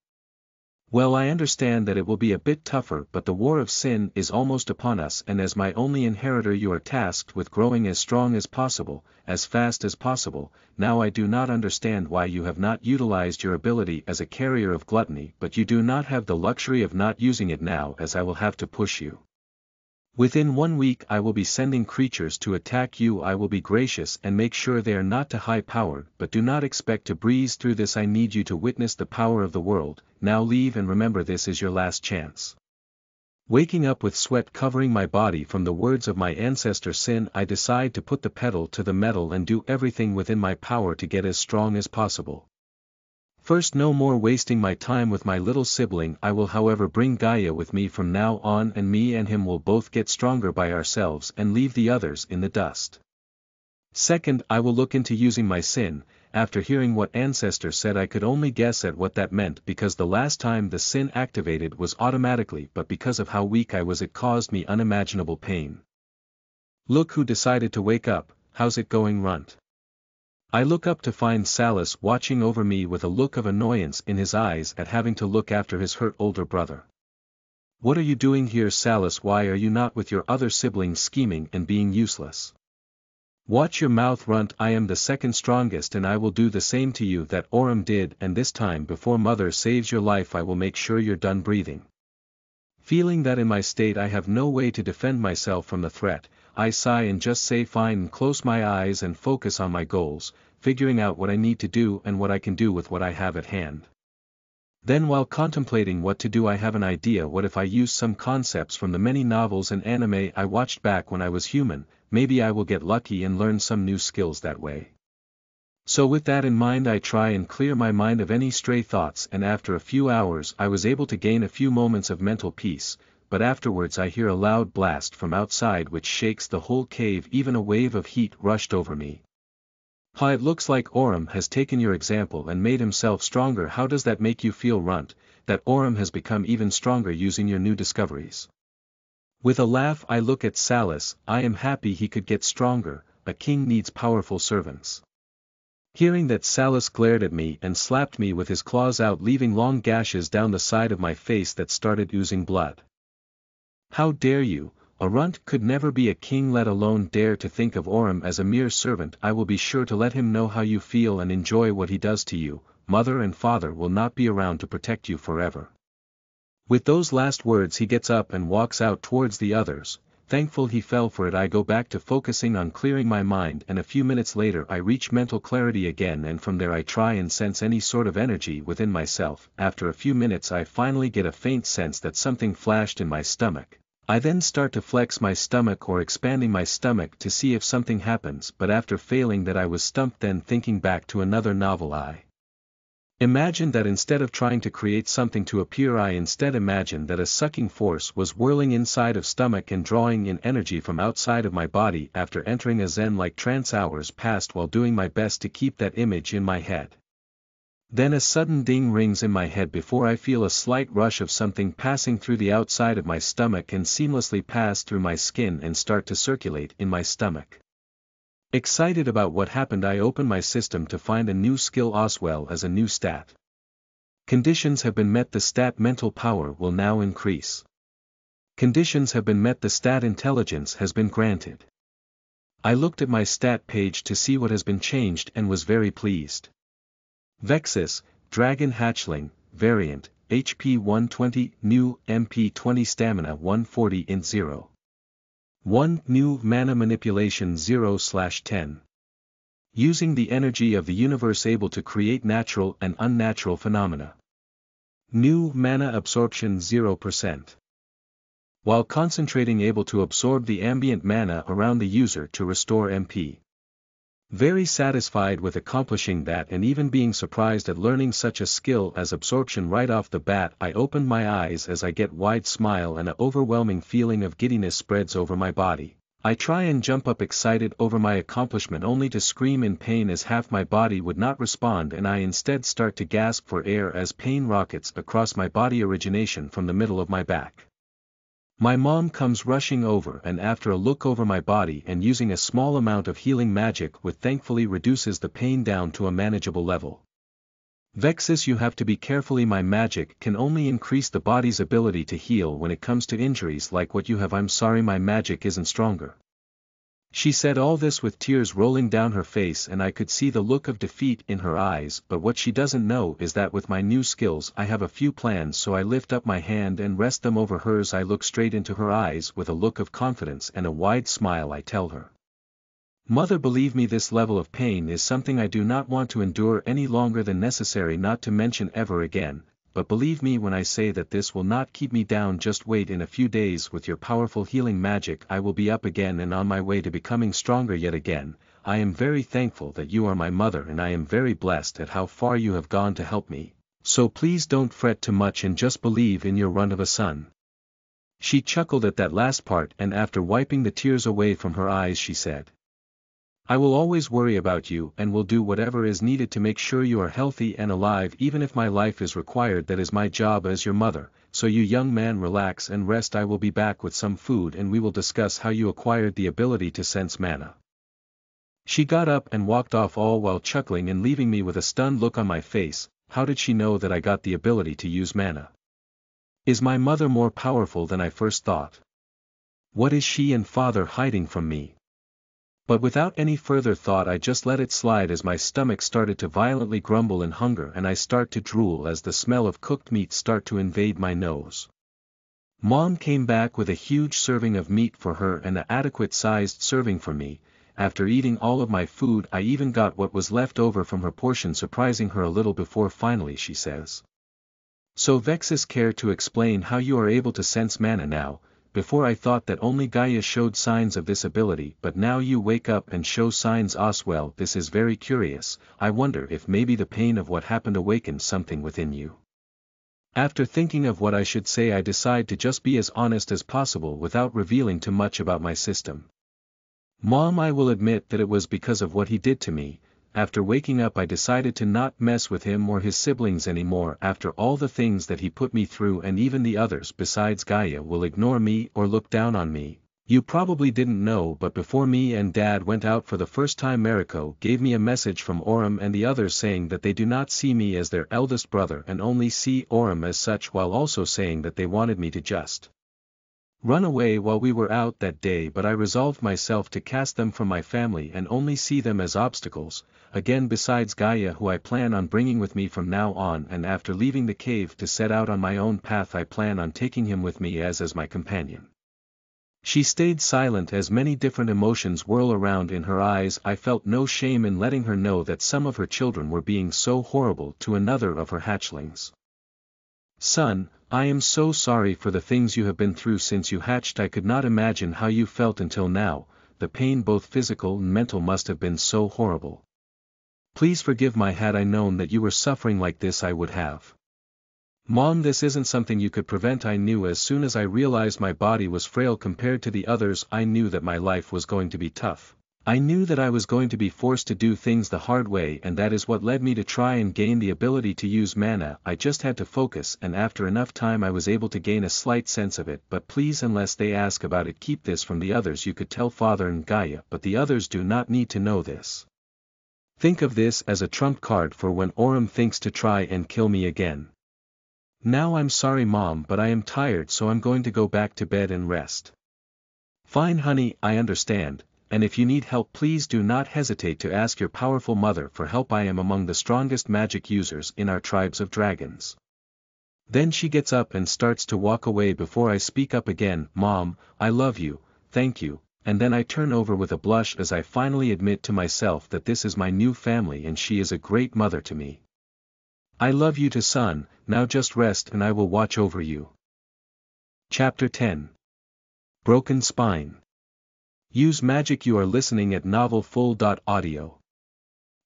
well, I understand that it will be a bit tougher, but the war of sin is almost upon us, and as my only inheritor you are tasked with growing as strong as possible, as fast as possible. Now I do not understand why you have not utilized your ability as a carrier of gluttony, but you do not have the luxury of not using it now, as I will have to push you. Within 1 week I will be sending creatures to attack you. I will be gracious and make sure they are not too high-powered, but do not expect to breeze through this. I need you to witness the power of the world. Now leave, and remember, this is your last chance. Waking up with sweat covering my body from the words of my ancestor Sin, I decide to put the pedal to the metal and do everything within my power to get as strong as possible. First, no more wasting my time with my little sibling. I will however bring Gaia with me from now on, and me and him will both get stronger by ourselves and leave the others in the dust. Second, I will look into using my sin. After hearing what Ancestor said, I could only guess at what that meant, because the last time the sin activated was automatically, but because of how weak I was it caused me unimaginable pain. Look who decided to wake up. How's it going, Runt? I look up to find Salus watching over me with a look of annoyance in his eyes at having to look after his hurt older brother. What are you doing here, Salus? Why are you not with your other siblings scheming and being useless? Watch your mouth, Runt. I am the second strongest, and I will do the same to you that Orem did, and this time before Mother saves your life I will make sure you're done breathing. Feeling that in my state I have no way to defend myself from the threat, I sigh and just say fine and close my eyes and focus on my goals, figuring out what I need to do and what I can do with what I have at hand. Then, while contemplating what to do, I have an idea. What if I use some concepts from the many novels and anime I watched back when I was human? Maybe I will get lucky and learn some new skills that way. So with that in mind I try and clear my mind of any stray thoughts, and after a few hours I was able to gain a few moments of mental peace, but afterwards I hear a loud blast from outside which shakes the whole cave. Even a wave of heat rushed over me. It looks like Orem has taken your example and made himself stronger. How does that make you feel, Runt, that Orem has become even stronger using your new discoveries? With a laugh I look at Salus. I am happy he could get stronger. A king needs powerful servants. Hearing that, Salus glared at me and slapped me with his claws out, leaving long gashes down the side of my face that started oozing blood. How dare you? A Runt could never be a king, let alone dare to think of Orem as a mere servant. I will be sure to let him know how you feel and enjoy what he does to you. Mother and father will not be around to protect you forever. With those last words he gets up and walks out towards the others. Thankful he fell for it, I go back to focusing on clearing my mind, and a few minutes later I reach mental clarity again, and from there I try and sense any sort of energy within myself. After a few minutes I finally get a faint sense that something flashed in my stomach. I then start to flex my stomach or expanding my stomach to see if something happens, but after failing that I was stumped. Then thinking back to another novel, I imagined that instead of trying to create something to appear, I instead imagined that a sucking force was whirling inside of stomach and drawing in energy from outside of my body. After entering a zen-like trance, hours passed while doing my best to keep that image in my head. Then a sudden ding rings in my head before I feel a slight rush of something passing through the outside of my stomach and seamlessly pass through my skin and start to circulate in my stomach. Excited about what happened, I open my system to find a new skill as well as a new stat. Conditions have been met. The stat mental power will now increase. Conditions have been met. The stat intelligence has been granted. I looked at my stat page to see what has been changed and was very pleased. Vexus, Dragon Hatchling, Variant, HP 120, New, MP 20 Stamina 140 Int 0. 1. New Mana Manipulation 0/10. Using the energy of the universe able to create natural and unnatural phenomena. New Mana Absorption 0%. While concentrating able to absorb the ambient mana around the user to restore MP. Very satisfied with accomplishing that and even being surprised at learning such a skill as absorption right off the bat. I open my eyes as I get wide smile and an overwhelming feeling of giddiness spreads over my body. I try and jump up excited over my accomplishment only to scream in pain as half my body would not respond and I instead start to gasp for air as pain rockets across my body origination from the middle of my back. My mom comes rushing over and after a look over my body and using a small amount of healing magic which thankfully reduces the pain down to a manageable level. Vexus, you have to be carefully. My magic can only increase the body's ability to heal when it comes to injuries like what you have. I'm sorry, my magic isn't stronger. She said all this with tears rolling down her face and I could see the look of defeat in her eyes, but what she doesn't know is that with my new skills I have a few plans, so I lift up my hand and rest them over hers. I look straight into her eyes with a look of confidence and a wide smile. I tell her, "Mother, believe me, this level of pain is something I do not want to endure any longer than necessary, not to mention ever again. But believe me when I say that this will not keep me down. Just wait, in a few days with your powerful healing magic I will be up again and on my way to becoming stronger yet again. I am very thankful that you are my mother and I am very blessed at how far you have gone to help me, so please don't fret too much and just believe in your run of a son." She chuckled at that last part and after wiping the tears away from her eyes she said, "I will always worry about you and will do whatever is needed to make sure you are healthy and alive, even if my life is required. That is my job as your mother, so you young man relax and rest. I will be back with some food and we will discuss how you acquired the ability to sense mana." She got up and walked off, all while chuckling and leaving me with a stunned look on my face. How did she know that I got the ability to use mana? Is my mother more powerful than I first thought? What is she and father hiding from me? But without any further thought I just let it slide as my stomach started to violently grumble in hunger and I start to drool as the smell of cooked meat start to invade my nose. Mom came back with a huge serving of meat for her and an adequate sized serving for me. After eating all of my food I even got what was left over from her portion, surprising her a little before finally she says, "So Vexus, care to explain how you are able to sense mana now? Before I thought that only Gaia showed signs of this ability, but now you wake up and show signs as well. This is very curious. I wonder if maybe the pain of what happened awakened something within you." After thinking of what I should say I decide to just be as honest as possible without revealing too much about my system. "Mom, I will admit that it was because of what he did to me. After waking up I decided to not mess with him or his siblings anymore. After all the things that he put me through, and even the others besides Gaia will ignore me or look down on me. You probably didn't know, but before me and Dad went out for the first time, Mariko gave me a message from Aurum and the others saying that they do not see me as their eldest brother and only see Aurum as such, while also saying that they wanted me to just run away while we were out that day, but I resolved myself to cast them from my family and only see them as obstacles, again besides Gaia, who I plan on bringing with me from now on, and after leaving the cave to set out on my own path I plan on taking him with me as my companion." She stayed silent as many different emotions whirl around in her eyes. I felt no shame in letting her know that some of her children were being so horrible to another of her hatchlings. "Son, I am so sorry for the things you have been through since you hatched. I could not imagine how you felt until now. The pain, both physical and mental, must have been so horrible. Please forgive me. Had I known that you were suffering like this I would have." "Mom, this isn't something you could prevent. I knew as soon as I realized my body was frail compared to the others. I knew that my life was going to be tough. I knew that I was going to be forced to do things the hard way, and that is what led me to try and gain the ability to use mana. I just had to focus, and after enough time I was able to gain a slight sense of it. But please, unless they ask about it, keep this from the others. You could tell Father and Gaia, but the others do not need to know this. Think of this as a trump card for when Aurum thinks to try and kill me again. Now I'm sorry Mom, but I am tired, so I'm going to go back to bed and rest." "Fine honey, I understand. and if you need help please do not hesitate to ask your powerful mother for help. I am among the strongest magic users in our tribes of dragons. Then she gets up and starts to walk away before I speak up again. Mom, I love you, thank you, and then I turn over with a blush as I finally admit to myself that this is my new family and she is a great mother to me. I love you too, son, now just rest and I will watch over you. Chapter 10. Broken Spine. Use magic. You are listening at novelfull.audio.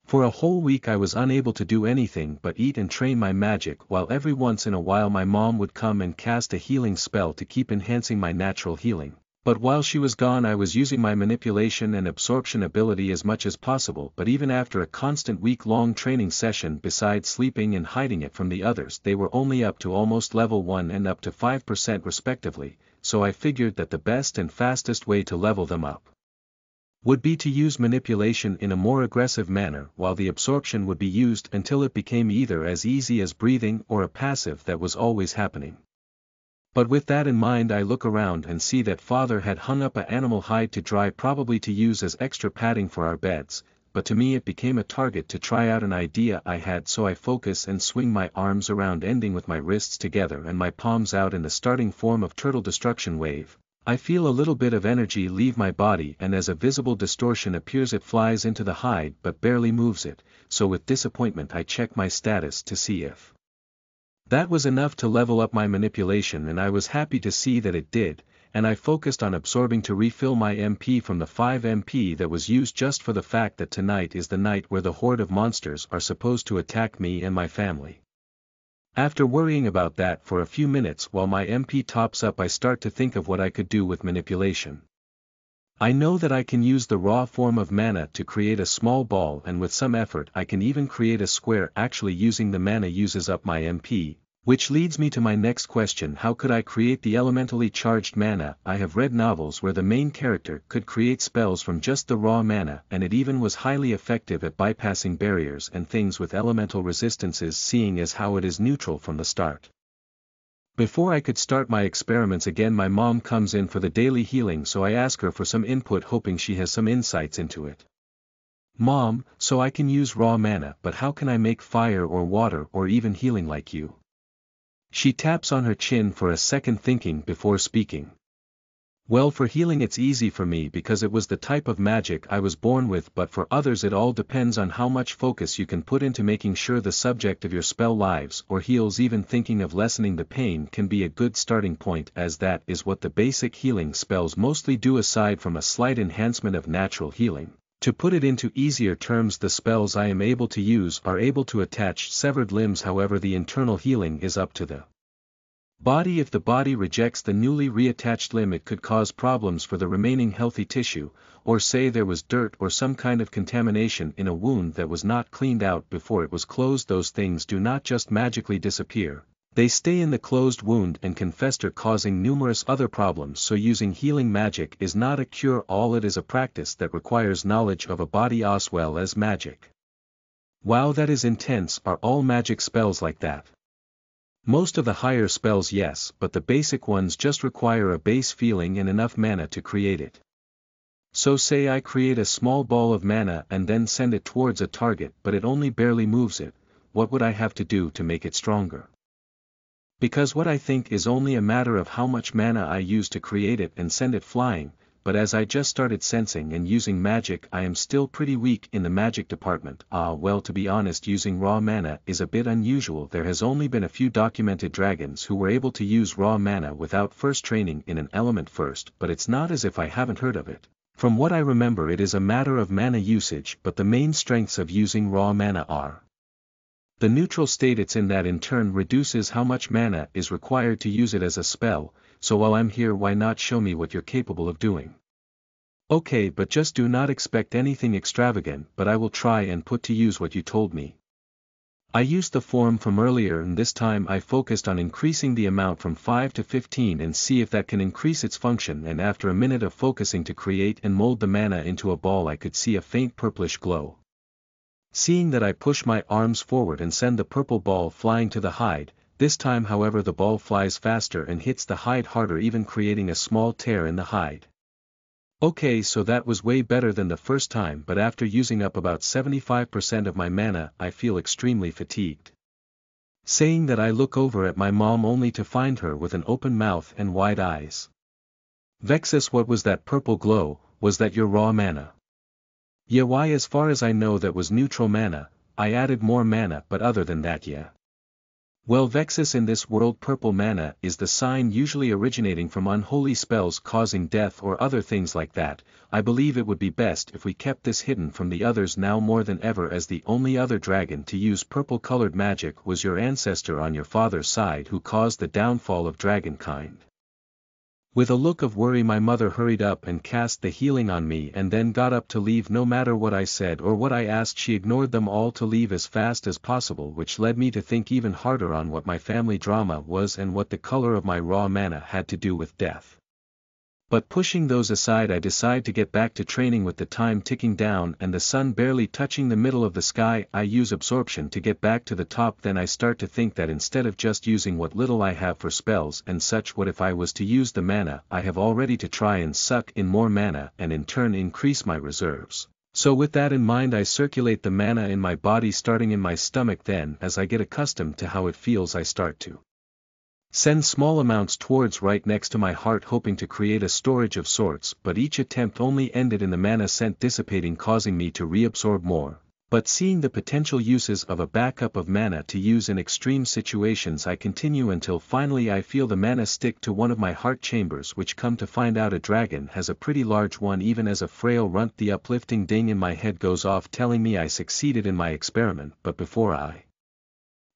For a whole week I was unable to do anything but eat and train my magic, while every once in a while my mom would come and cast a healing spell to keep enhancing my natural healing. But while she was gone I was using my manipulation and absorption ability as much as possible. But even after a constant week-long training session, besides sleeping and hiding it from the others, they were only up to almost level 1 and up to 5% respectively, so I figured that the best and fastest way to level them up would be to use manipulation in a more aggressive manner, while the absorption would be used until it became either as easy as breathing or a passive that was always happening. But with that in mind I look around and see that father had hung up an animal hide to dry, probably to use as extra padding for our beds, but to me it became a target to try out an idea I had, so I focus and swing my arms around, ending with my wrists together and my palms out in the starting form of turtle destruction wave. I feel a little bit of energy leave my body, and as a visible distortion appears it flies into the hide but barely moves it, so with disappointment I check my status to see if that was enough to level up my manipulation, and I was happy to see that it did, and I focused on absorbing to refill my MP from the 5 MP that was used, just for the fact that tonight is the night where the horde of monsters are supposed to attack me and my family. After worrying about that for a few minutes while my MP tops up, I start to think of what I could do with manipulation. I know that I can use the raw form of mana to create a small ball, and with some effort I can even create a square. Actually using the mana uses up my MP, which leads me to my next question: how could I create the elementally charged mana? I have read novels where the main character could create spells from just the raw mana, and it even was highly effective at bypassing barriers and things with elemental resistances, seeing as how it is neutral from the start. Before I could start my experiments again, my mom comes in for the daily healing, so I ask her for some input, hoping she has some insights into it. Mom, so I can use raw mana, but how can I make fire or water or even healing like you? She taps on her chin for a second, thinking before speaking. Well, for healing it's easy for me because it was the type of magic I was born with, but for others it all depends on how much focus you can put into making sure the subject of your spell lives or heals. Even thinking of lessening the pain can be a good starting point, as that is what the basic healing spells mostly do, aside from a slight enhancement of natural healing. To put it into easier terms, the spells I am able to use are able to attach severed limbs, however the internal healing is up to the body. If the body rejects the newly reattached limb, it could cause problems for the remaining healthy tissue, or say there was dirt or some kind of contamination in a wound that was not cleaned out before it was closed. Those things do not just magically disappear, they stay in the closed wound and can fester, causing numerous other problems. So using healing magic is not a cure-all, it is a practice that requires knowledge of a body as well as magic. Wow, that is intense. Are all magic spells like that? Most of the higher spells, yes, but the basic ones just require a base feeling and enough mana to create it. So say I create a small ball of mana and then send it towards a target, but it only barely moves it. What would I have to do to make it stronger? Because what I think is only a matter of how much mana I use to create it and send it flying, but as I just started sensing and using magic, I am still pretty weak in the magic department. Well, to be honest, using raw mana is a bit unusual. There has only been a few documented dragons who were able to use raw mana without first training in an element first, but it's not as if I haven't heard of it. From what I remember, it is a matter of mana usage, but the main strengths of using raw mana are the neutral state it's in, that in turn reduces how much mana is required to use it as a spell. So while I'm here, why not show me what you're capable of doing? Okay, but just do not expect anything extravagant, but I will try and put to use what you told me. I used the form from earlier, and this time I focused on increasing the amount from 5 to 15 and see if that can increase its function, and after a minute of focusing to create and mold the mana into a ball, I could see a faint purplish glow. Seeing that, I push my arms forward and send the purple ball flying to the hide. This time however the ball flies faster and hits the hide harder, even creating a small tear in the hide. Okay, so that was way better than the first time, but after using up about 75% of my mana I feel extremely fatigued. Saying that I look over at my mom only to find her with an open mouth and wide eyes. Vexus, what was that purple glow? Was that your raw mana? Yeah, why, as far as I know that was neutral mana. I added more mana, but other than that, yeah. Well, Vexus, in this world purple mana is the sign usually originating from unholy spells causing death or other things like that. I believe it would be best if we kept this hidden from the others now more than ever, as the only other dragon to use purple-colored magic was your ancestor on your father's side who caused the downfall of dragonkind. With a look of worry my mother hurried up and cast the healing on me and then got up to leave. No matter what I said or what I asked, she ignored them all to leave as fast as possible, which led me to think even harder on what my family drama was and what the color of my raw mana had to do with death. But pushing those aside, I decide to get back to training. With the time ticking down and the sun barely touching the middle of the sky, I use absorption to get back to the top. Then I start to think that instead of just using what little I have for spells and such, what if I was to use the mana I have already to try and suck in more mana and in turn increase my reserves. So with that in mind I circulate the mana in my body, starting in my stomach. Then as I get accustomed to how it feels, I start to send small amounts towards right next to my heart, hoping to create a storage of sorts, but each attempt only ended in the mana scent dissipating, causing me to reabsorb more. But seeing the potential uses of a backup of mana to use in extreme situations, I continue until finally I feel the mana stick to one of my heart chambers, which come to find out a dragon has a pretty large one. Even as a frail runt, the uplifting ding in my head goes off telling me I succeeded in my experiment. But before I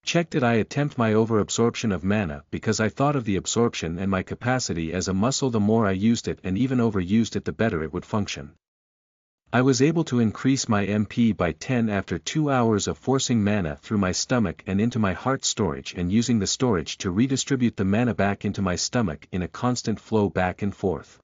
checked it, I attempt my overabsorption of mana, because I thought of the absorption and my capacity as a muscle. The more I used it and even overused it, the better it would function. I was able to increase my MP by 10 after 2 hours of forcing mana through my stomach and into my heart storage, and using the storage to redistribute the mana back into my stomach in a constant flow back and forth.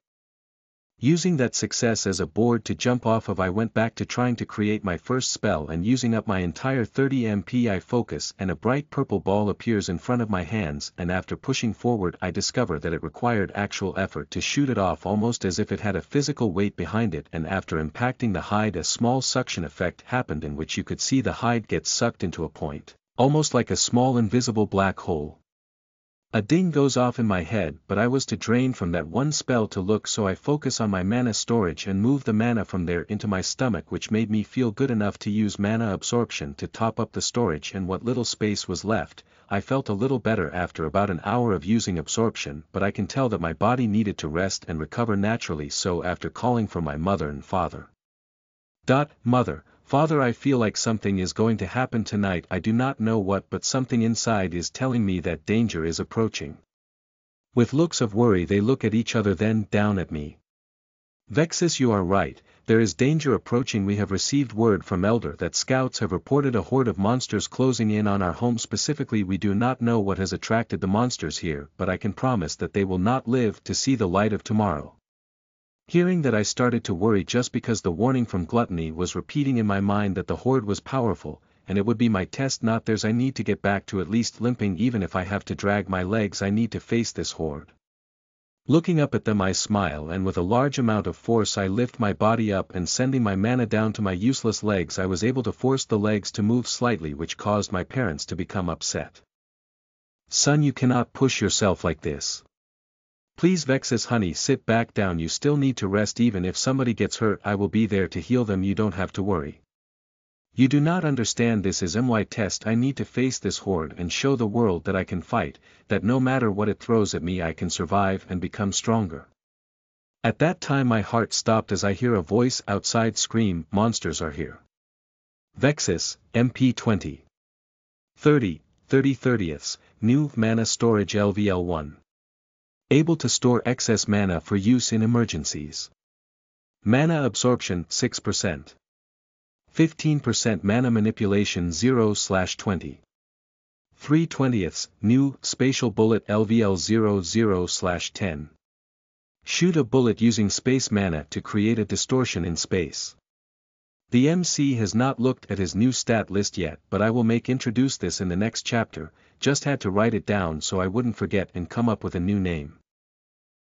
Using that success as a board to jump off of, I went back to trying to create my first spell, and using up my entire 30 MP I focus and a bright purple ball appears in front of my hands, and after pushing forward I discover that it required actual effort to shoot it off, almost as if it had a physical weight behind it, and after impacting the hide a small suction effect happened in which you could see the hide get sucked into a point, almost like a small invisible black hole. A ding goes off in my head, but I was to drain from that one spell to look, so I focus on my mana storage and move the mana from there into my stomach, which made me feel good enough to use mana absorption to top up the storage, and what little space was left. I felt a little better after about an hour of using absorption, but I can tell that my body needed to rest and recover naturally, so after calling for my mother and father. Mother, Father, I feel like something is going to happen tonight. I do not know what, but something inside is telling me that danger is approaching. With looks of worry they look at each other, then down at me. Vexus, you are right, there is danger approaching. We have received word from Elder that scouts have reported a horde of monsters closing in on our home. Specifically, we do not know what has attracted the monsters here, but I can promise that they will not live to see the light of tomorrow. Hearing that, I started to worry, just because the warning from Gluttony was repeating in my mind that the horde was powerful, and it would be my test, not theirs. I need to get back to at least limping. Even if I have to drag my legs, I need to face this horde. Looking up at them I smile, and with a large amount of force I lift my body up, and sending my mana down to my useless legs I was able to force the legs to move slightly, which caused my parents to become upset. Son, you cannot push yourself like this. Please, Vexus honey, sit back down. You still need to rest. Even if somebody gets hurt, I will be there to heal them. You don't have to worry. You do not understand, this is my test. I need to face this horde and show the world that I can fight, that no matter what it throws at me I can survive and become stronger. At that time my heart stopped as I hear a voice outside scream, monsters are here. Vexus, MP 20. 30/30, new mana storage LVL1. Able to store excess mana for use in emergencies. Mana absorption 6%. 15% mana manipulation 0/20. 3/20, new spatial bullet LVL 00/10. Shoot a bullet using space mana to create a distortion in space. The MC has not looked at his new stat list yet, but I will introduce this in the next chapter. Just had to write it down so I wouldn't forget and come up with a new name.